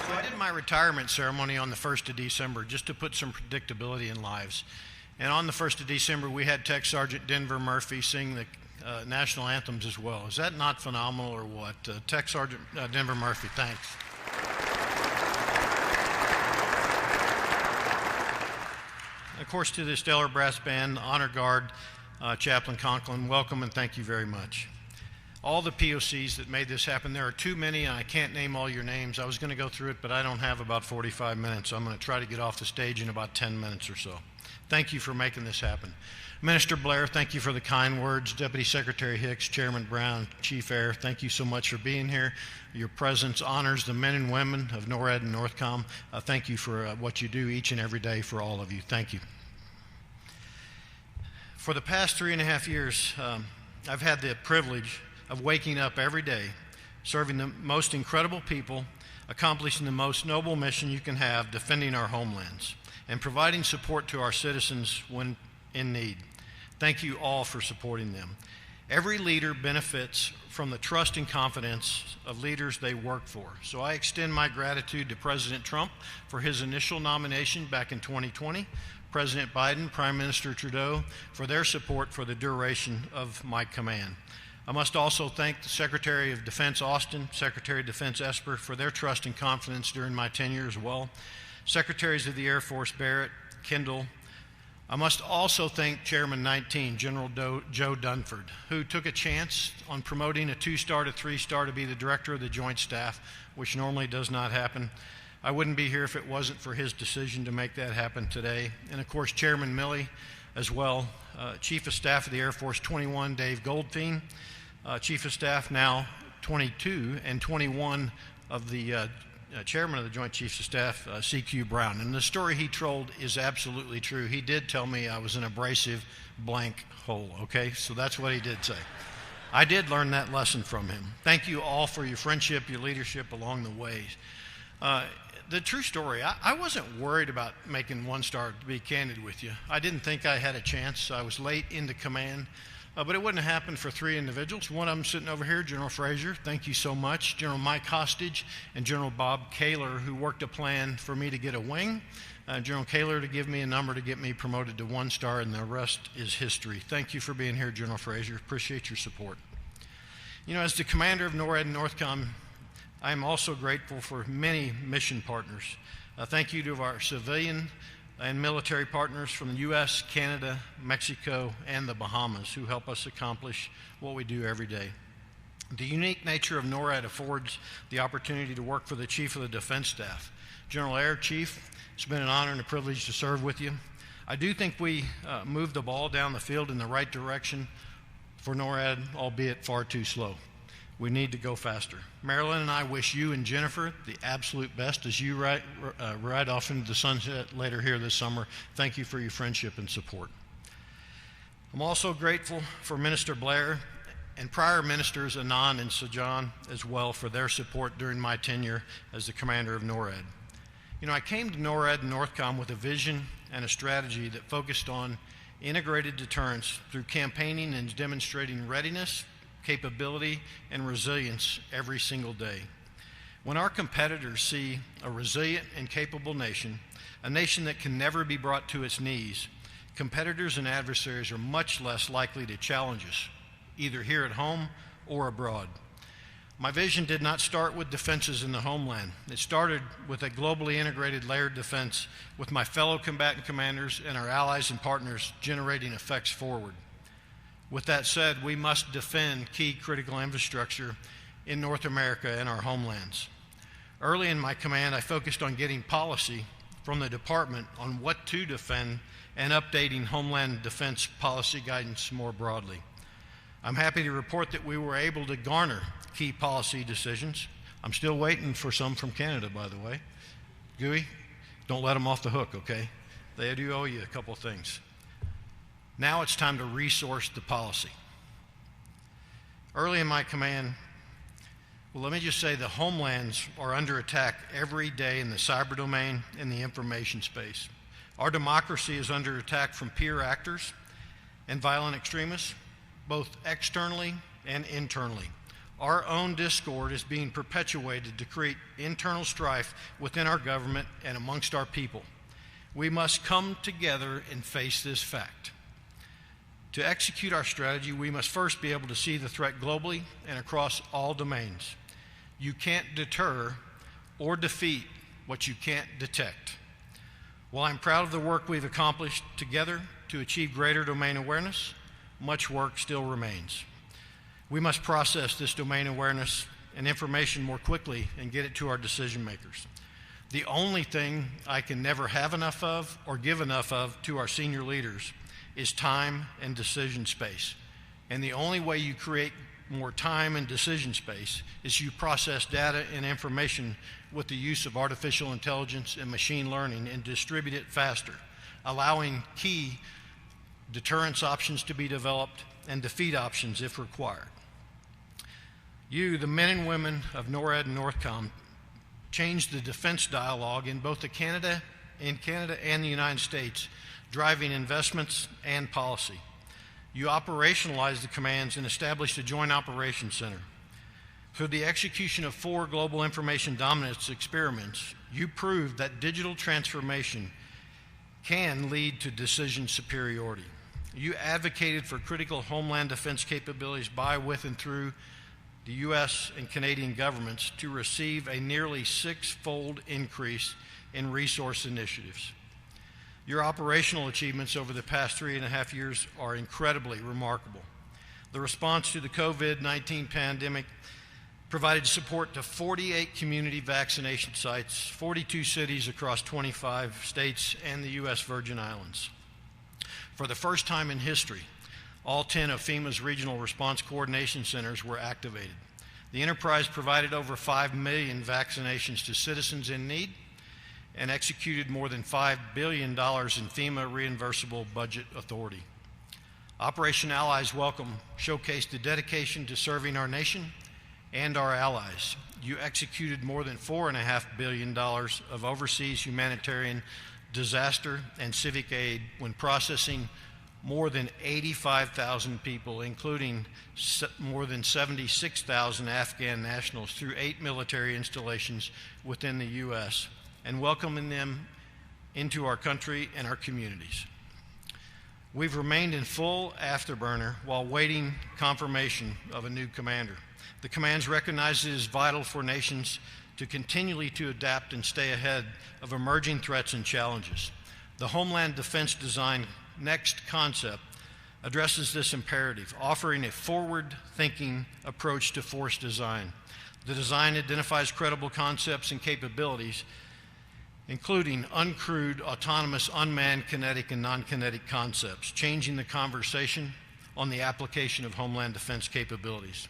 So I did my retirement ceremony on the 1st of December just to put some predictability in lives. And on the 1st of December, we had Tech Sergeant Denver Murphy sing the national anthems as well. Is that not phenomenal or what? Tech Sergeant Denver Murphy, thanks. Of course, to the stellar brass band, Honor Guard, Chaplain Conklin, welcome and thank you very much. All the POCs that made this happen, there are too many and I can't name all your names. I was going to go through it, but I don't have about 45 minutes, so I'm going to try to get off the stage in about 10 minutes or so. Thank you for making this happen. Minister Blair, thank you for the kind words. Deputy Secretary Hicks, Chairman Brown, Chief Air, thank you so much for being here. Your presence honors the men and women of NORAD and NORTHCOM. Thank you for what you do each and every day for all of you. Thank you. For the past 3.5 years, I've had the privilege of waking up every day, serving the most incredible people, accomplishing the most noble mission you can have, defending our homelands, and providing support to our citizens when in need. Thank you all for supporting them. Every leader benefits from the trust and confidence of leaders they work for. So I extend my gratitude to President Trump for his initial nomination back in 2020, President Biden, Prime Minister Trudeau for their support for the duration of my command. I must also thank the Secretary of Defense Austin, Secretary of Defense Esper for their trust and confidence during my tenure as well. Secretaries of the Air Force Barrett, Kendall. I must also thank Chairman 19, General Joe Dunford, who took a chance on promoting a 2-star to 3-star to be the Director of the Joint Staff, which normally does not happen. I wouldn't be here if it wasn't for his decision to make that happen today. And of course, Chairman Milley as well, Chief of Staff of the Air Force 21, Dave Goldfein, Chief of Staff now 22, and 21 of the Chairman of the Joint Chiefs of Staff, C.Q. Brown. And the story he told is absolutely true. He did tell me I was an abrasive blank hole, okay? So that's what he did say. I did learn that lesson from him. Thank you all for your friendship, your leadership along the way. The true story, I wasn't worried about making 1-star, to be candid with you. I didn't think I had a chance. I was late into command. But it wouldn't have happened for 3 individuals. One of them sitting over here, General Frazier, thank you so much. General Mike Hostage and General Bob Kaler, who worked a plan for me to get a wing. General Kaler to give me a number to get me promoted to 1-star, and the rest is history. Thank you for being here, General Frazier. Appreciate your support. You know, as the commander of NORAD and NORTHCOM, I am also grateful for many mission partners. Thank you to our civilian and military partners from the U.S., Canada, Mexico, and the Bahamas who help us accomplish what we do every day. The unique nature of NORAD affords the opportunity to work for the Chief of the Defense Staff. General Air Chief, it's been an honor and a privilege to serve with you. I do think we moved the ball down the field in the right direction for NORAD, albeit far too slow. We need to go faster. Marilyn and I wish you and Jennifer the absolute best as you ride off into the sunset later here this summer. Thank you for your friendship and support. I'm also grateful for Minister Blair and prior ministers Anand and Sajan as well for their support during my tenure as the commander of NORAD. You know, I came to NORAD and NORTHCOM with a vision and a strategy that focused on integrated deterrence through campaigning and demonstrating readiness, capability, and resilience every single day. When our competitors see a resilient and capable nation, a nation that can never be brought to its knees, competitors and adversaries are much less likely to challenge us, either here at home or abroad. My vision did not start with defenses in the homeland. It started with a globally integrated layered defense with my fellow combatant commanders and our allies and partners generating effects forward. With that said, we must defend key critical infrastructure in North America and our homelands. Early in my command, I focused on getting policy from the department on what to defend and updating Homeland Defense policy guidance more broadly. I'm happy to report that we were able to garner key policy decisions. I'm still waiting for some from Canada, by the way. Gooey, don't let them off the hook, okay? They do owe you a couple things. Now it's time to resource the policy. Early in my command, well, let me just say the homelands are under attack every day in the cyber domain and the information space. Our democracy is under attack from peer actors and violent extremists, both externally and internally. Our own discord is being perpetuated to create internal strife within our government and amongst our people. We must come together and face this fact. To execute our strategy, we must first be able to see the threat globally and across all domains. You can't deter or defeat what you can't detect. While I'm proud of the work we've accomplished together to achieve greater domain awareness, much work still remains. We must process this domain awareness and information more quickly and get it to our decision makers. The only thing I can never have enough of or give enough of to our senior leaders is time and decision space. And the only way you create more time and decision space is you process data and information with the use of artificial intelligence and machine learning and distribute it faster, allowing key deterrence options to be developed and defeat options if required. You, the men and women of NORAD and NORTHCOM, changed the defense dialogue in both Canada and the United States, driving investments and policy. You operationalized the commands and established a joint operations center. Through the execution of 4 global information dominance experiments, you proved that digital transformation can lead to decision superiority. You advocated for critical homeland defense capabilities by, with, and through the U.S. and Canadian governments to receive a nearly 6-fold increase in resource initiatives. Your operational achievements over the past 3.5 years are incredibly remarkable. The response to the COVID-19 pandemic provided support to 48 community vaccination sites, 42 cities across 25 states, and the U.S. Virgin Islands. For the first time in history, all 10 of FEMA's regional response coordination centers were activated. The enterprise provided over 5 million vaccinations to citizens in need and executed more than $5 billion in FEMA reimbursable budget authority. Operation Allies Welcome showcased the dedication to serving our nation and our allies. You executed more than $4.5 billion of overseas humanitarian disaster and civic aid when processing more than 85,000 people, including more than 76,000 Afghan nationals through 8 military installations within the U.S. and welcoming them into our country and our communities. We've remained in full afterburner while waiting confirmation of a new commander. The commands recognize it is vital for nations to continually to adapt and stay ahead of emerging threats and challenges. The Homeland Defense Design Next concept addresses this imperative, offering a forward-thinking approach to force design. The design identifies credible concepts and capabilities, including uncrewed, autonomous, unmanned, kinetic, and non-kinetic concepts, changing the conversation on the application of Homeland Defense capabilities.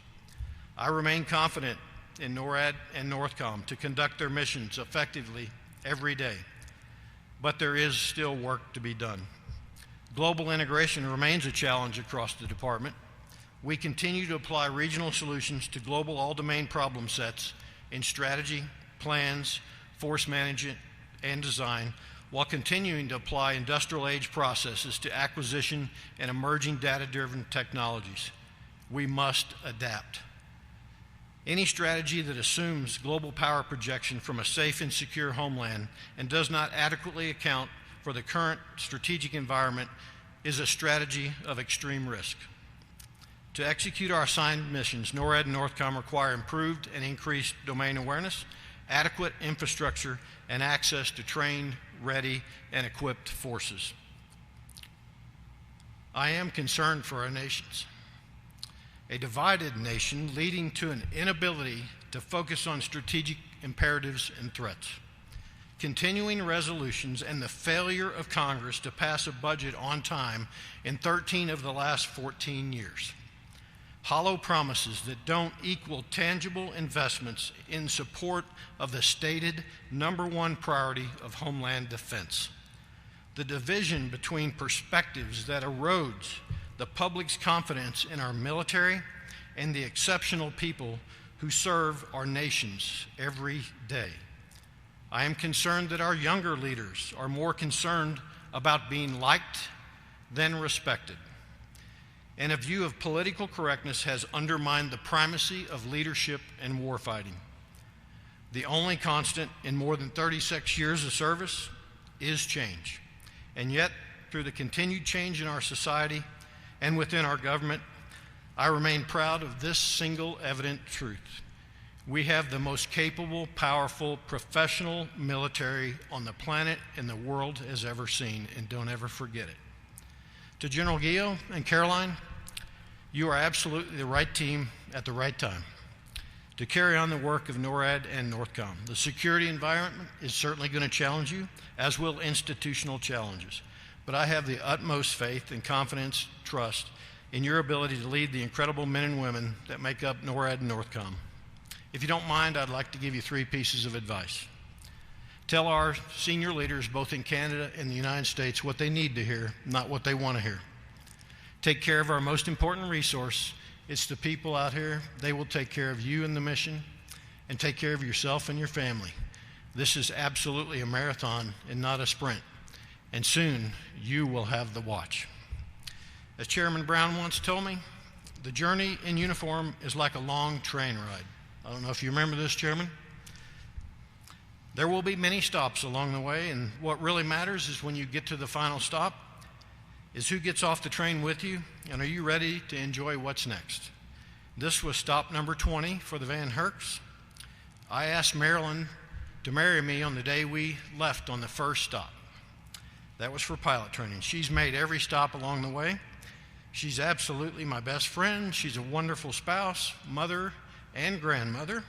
I remain confident in NORAD and NORTHCOM to conduct their missions effectively every day, but there is still work to be done. Global integration remains a challenge across the department. We continue to apply regional solutions to global all-domain problem sets in strategy, plans, force management, and design, while continuing to apply industrial age processes to acquisition and emerging data-driven technologies. We must adapt. Any strategy that assumes global power projection from a safe and secure homeland and does not adequately account for the current strategic environment is a strategy of extreme risk. To execute our assigned missions, NORAD and NORTHCOM require improved and increased domain awareness, adequate infrastructure, and access to trained, ready, and equipped forces. I am concerned for our nations. A divided nation leading to an inability to focus on strategic imperatives and threats. Continuing resolutions and the failure of Congress to pass a budget on time in 13 of the last 14 years. Hollow promises that don't equal tangible investments in support of the stated #1 priority of Homeland Defense. The division between perspectives that erodes the public's confidence in our military and the exceptional people who serve our nations every day. I am concerned that our younger leaders are more concerned about being liked than respected. And a view of political correctness has undermined the primacy of leadership and warfighting. The only constant in more than 36 years of service is change. And yet, through the continued change in our society and within our government, I remain proud of this single evident truth. We have the most capable, powerful, professional military on the planet and the world has ever seen, and don't ever forget it. To General Guillo and Caroline, you are absolutely the right team at the right time to carry on the work of NORAD and NORTHCOM. The security environment is certainly going to challenge you, as will institutional challenges. But I have the utmost faith and confidence, trust in your ability to lead the incredible men and women that make up NORAD and NORTHCOM. If you don't mind, I'd like to give you 3 pieces of advice. Tell our senior leaders, both in Canada and the United States, what they need to hear, not what they want to hear. Take care of our most important resource. It's the people out here. They will take care of you and the mission, and take care of yourself and your family. This is absolutely a marathon and not a sprint, and soon you will have the watch. As Chairman Brown once told me, the journey in uniform is like a long train ride. I don't know if you remember this, Chairman. There will be many stops along the way, and what really matters is when you get to the final stop, is who gets off the train with you, and are you ready to enjoy what's next? This was stop number 20 for the Van Herks. I asked Marilyn to marry me on the day we left on the first stop. That was for pilot training. She's made every stop along the way. She's absolutely my best friend. She's a wonderful spouse, mother, and grandmother.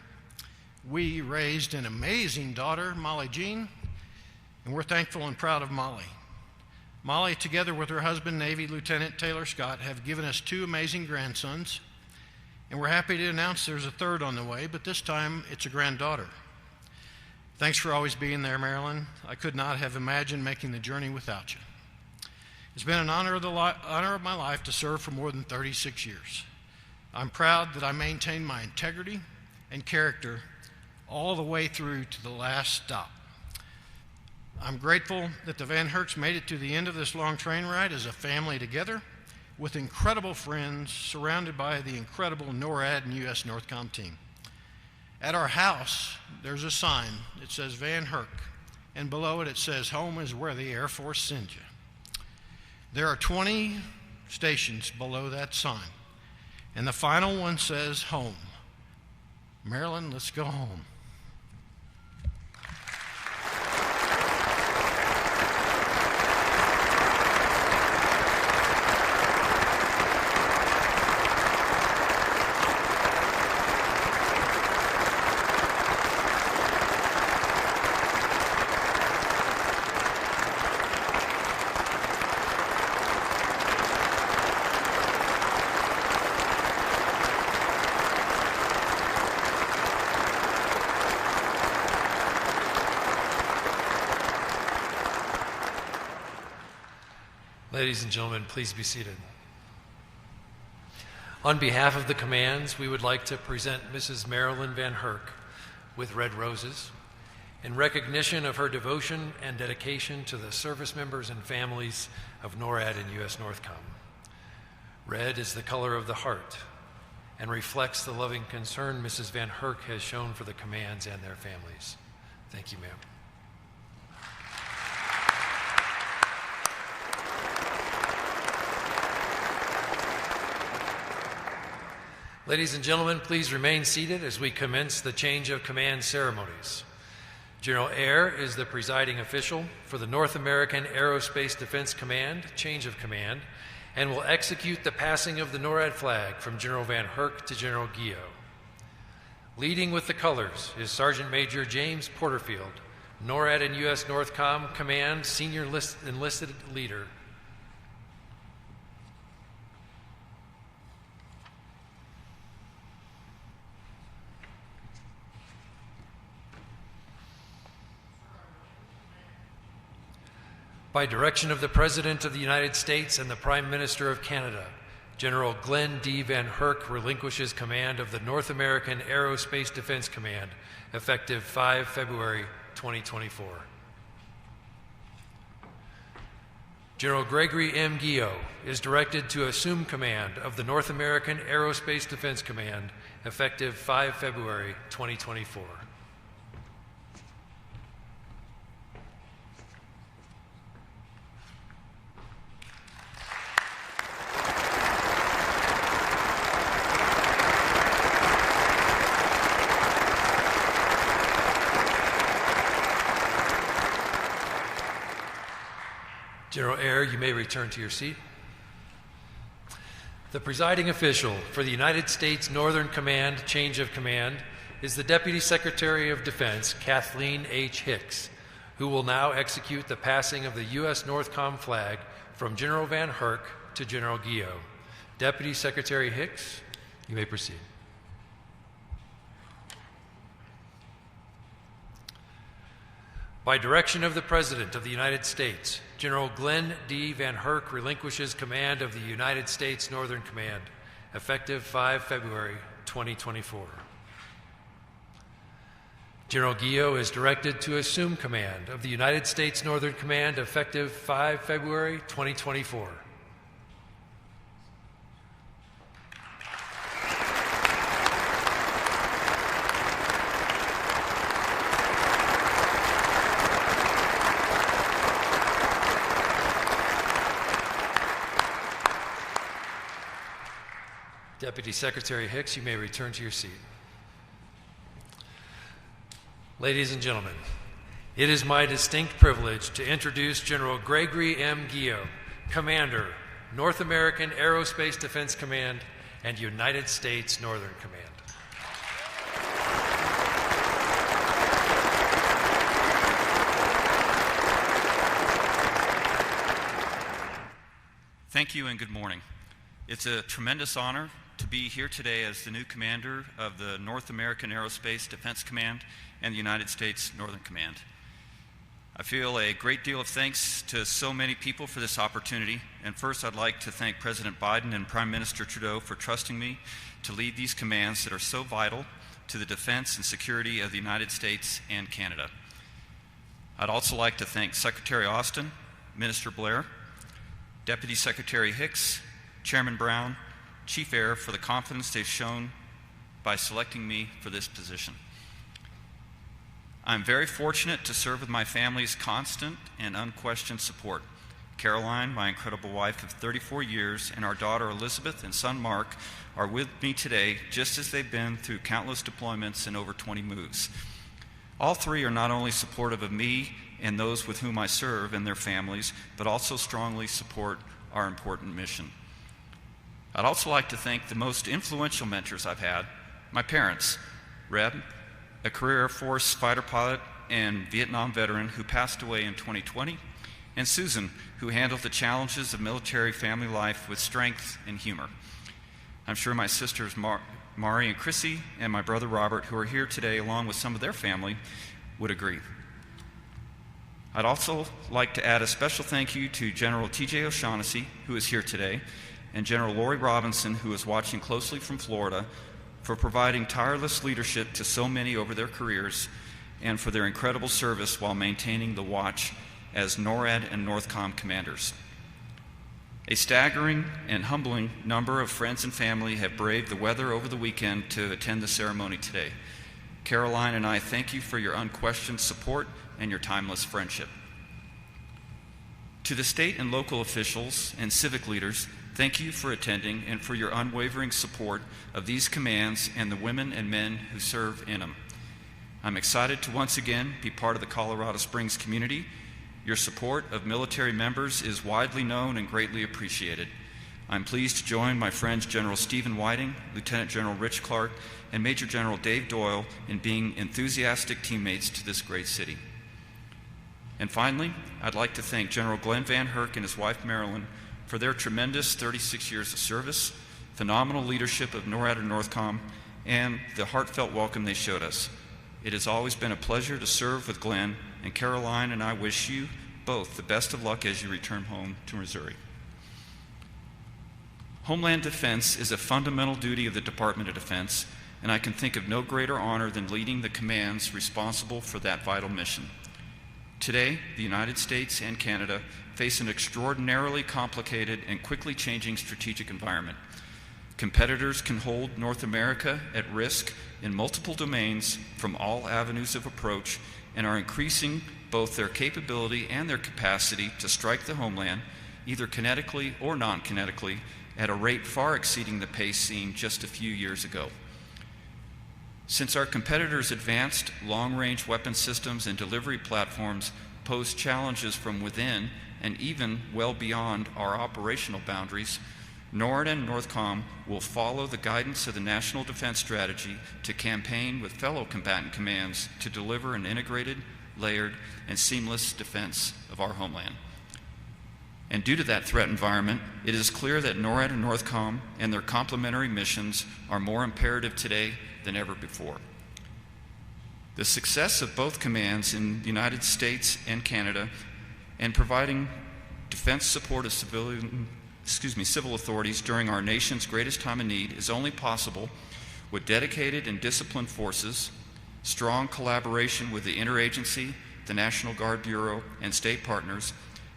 We raised an amazing daughter, Molly Jean, and we're thankful and proud of Molly. Molly, together with her husband, Navy Lieutenant Taylor Scott, have given us 2 amazing grandsons, and we're happy to announce there's a 3rd on the way, but this time it's a granddaughter. Thanks for always being there, Marilyn. I could not have imagined making the journey without you. It's been an honor of my life to serve for more than 36 years. I'm proud that I maintained my integrity and character all the way through to the last stop. I'm grateful that the Van Herks made it to the end of this long train ride as a family together with incredible friends surrounded by the incredible NORAD and U.S. NORTHCOM team. At our house, there's a sign that says Van Herk, and below it, it says, "Home is where the Air Force sends you." There are 20 stations below that sign, and the final one says home. Marilyn, let's go home. Ladies and gentlemen, please be seated. On behalf of the commands, we would like to present Mrs. Marilyn Van Herk with red roses in recognition of her devotion and dedication to the service members and families of NORAD and U.S. NORTHCOM. Red is the color of the heart and reflects the loving concern Mrs. Van Herk has shown for the commands and their families. Thank you, ma'am. Ladies and gentlemen, please remain seated as we commence the change of command ceremonies. General Air is the presiding official for the North American Aerospace Defense Command, change of command, and will execute the passing of the NORAD flag from General Van Herk to General Guillot. Leading with the colors is Sergeant Major James Porterfield, NORAD and U.S. NORTHCOM Command Senior Enlisted Leader. By direction of the President of the United States and the Prime Minister of Canada, General Glenn D. Van Herk relinquishes command of the North American Aerospace Defense Command, effective 5 February 2024. General Gregory M. Guillot is directed to assume command of the North American Aerospace Defense Command, effective 5 February 2024. General Air, you may return to your seat. The presiding official for the United States Northern Command, change of command, is the Deputy Secretary of Defense, Kathleen H. Hicks, who will now execute the passing of the U.S. NORTHCOM flag from General Van Herk to General Guillot. Deputy Secretary Hicks, you may proceed. By direction of the President of the United States, General Glenn D. Van Herk relinquishes command of the United States Northern Command, effective 5 February 2024. General Guillot is directed to assume command of the United States Northern Command, effective 5 February 2024. Deputy Secretary Hicks, you may return to your seat. Ladies and gentlemen, it is my distinct privilege to introduce General Gregory M. Guillot, Commander, North American Aerospace Defense Command and United States Northern Command. Thank you and good morning. It's a tremendous honor to be here today as the new commander of the North American Aerospace Defense Command and the United States Northern Command. I feel a great deal of thanks to so many people for this opportunity, and first I'd like to thank President Biden and Prime Minister Trudeau for trusting me to lead these commands that are so vital to the defense and security of the United States and Canada. I'd also like to thank Secretary Austin, Minister Blair, Deputy Secretary Hicks, Chairman Brown, Chief Air for the confidence they've shown by selecting me for this position. I'm very fortunate to serve with my family's constant and unquestioned support. Caroline, my incredible wife of 34 years, and our daughter Elizabeth and son Mark are with me today, just as they've been through countless deployments and over 20 moves. All three are not only supportive of me and those with whom I serve and their families, but also strongly support our important mission. I'd also like to thank the most influential mentors I've had, my parents, Reb, a career Air Force fighter pilot and Vietnam veteran who passed away in 2020, and Susan, who handled the challenges of military family life with strength and humor. I'm sure my sisters Mari and Chrissy and my brother Robert, who are here today along with some of their family, would agree. I'd also like to add a special thank you to General T.J. O'Shaughnessy, who is here today, and General Lori Robinson, who is watching closely from Florida, for providing tireless leadership to so many over their careers and for their incredible service while maintaining the watch as NORAD and NORTHCOM commanders. A staggering and humbling number of friends and family have braved the weather over the weekend to attend the ceremony today. Caroline and I thank you for your unquestioned support and your timeless friendship. To the state and local officials and civic leaders, thank you for attending and for your unwavering support of these commands and the women and men who serve in them. I'm excited to once again be part of the Colorado Springs community. Your support of military members is widely known and greatly appreciated. I'm pleased to join my friends General Stephen Whiting, Lieutenant General Rich Clark, and Major General Dave Doyle in being enthusiastic teammates to this great city. And finally, I'd like to thank General Glenn Van Herk and his wife Marilyn for their tremendous 36 years of service, phenomenal leadership of NORAD and NORTHCOM, and the heartfelt welcome they showed us. It has always been a pleasure to serve with Glenn, and Caroline and I wish you both the best of luck as you return home to Missouri. Homeland Defense is a fundamental duty of the Department of Defense, and I can think of no greater honor than leading the commands responsible for that vital mission. Today, the United States and Canada face an extraordinarily complicated and quickly changing strategic environment. Competitors can hold North America at risk in multiple domains from all avenues of approach and are increasing both their capability and their capacity to strike the homeland, either kinetically or non-kinetically, at a rate far exceeding the pace seen just a few years ago. Since our competitors' advanced long-range weapon systems and delivery platforms pose challenges from within and even well beyond our operational boundaries, NORAD and NORTHCOM will follow the guidance of the National Defense Strategy to campaign with fellow combatant commands to deliver an integrated, layered, and seamless defense of our homeland. And due to that threat environment, it is clear that NORAD and NORTHCOM and their complementary missions are more imperative today than ever before. The success of both commands in the United States and Canada and providing defense support of civil authorities during our nation's greatest time of need is only possible with dedicated and disciplined forces, strong collaboration with the interagency, the National Guard Bureau, and state partners,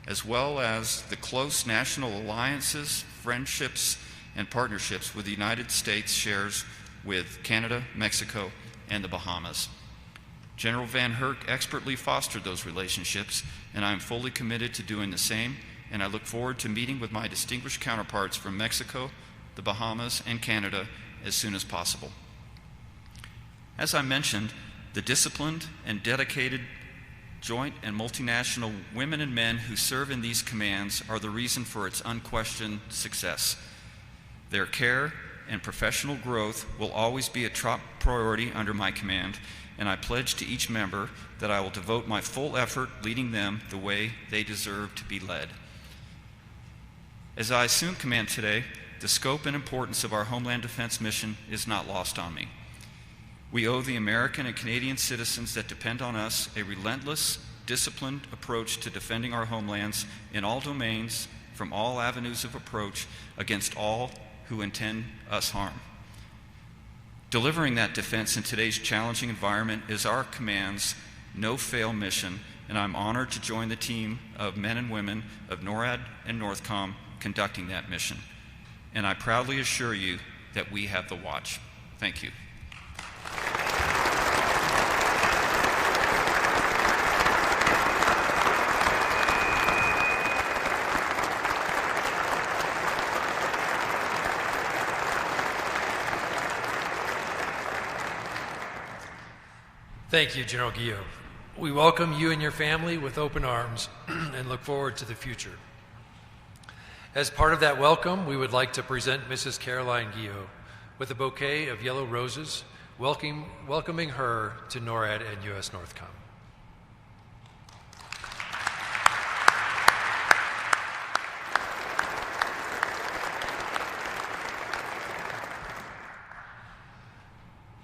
as well as the close national alliances, friendships, and partnerships with the United States shares with Canada, Mexico, and the Bahamas. General Van Herk expertly fostered those relationships, and I am fully committed to doing the same, and I look forward to meeting with my distinguished counterparts from Mexico, the Bahamas, and Canada as soon as possible. As I mentioned, the disciplined and dedicated joint and multinational women and men who serve in these commands are the reason for its unquestioned success. Their care and professional growth will always be a top priority under my command, and I pledge to each member that I will devote my full effort leading them the way they deserve to be led. As I assume command today, the scope and importance of our Homeland Defense mission is not lost on me. We owe the American and Canadian citizens that depend on us a relentless, disciplined approach to defending our homelands in all domains, from all avenues of approach, against all who intend us harm. Delivering that defense in today's challenging environment is our command's no-fail mission, and I'm honored to join the team of men and women of NORAD and NORTHCOM conducting that mission. And I proudly assure you that we have the watch. Thank you. Thank you, General Guillot. We welcome you and your family with open arms and look forward to the future. As part of that welcome, we would like to present Mrs. Caroline Guillot with a bouquet of yellow roses, welcoming her to NORAD and U.S. NORTHCOM.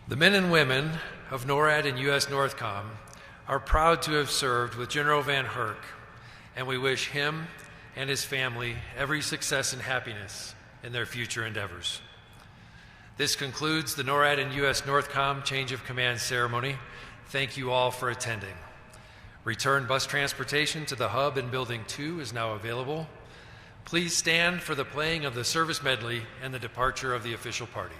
The men and women of NORAD and U.S. NORTHCOM are proud to have served with General Van Herk, and we wish him and his family every success and happiness in their future endeavors. This concludes the NORAD and U.S. NORTHCOM Change of Command ceremony. Thank you all for attending. Return bus transportation to the hub in Building 2 is now available. Please stand for the playing of the service medley and the departure of the official party.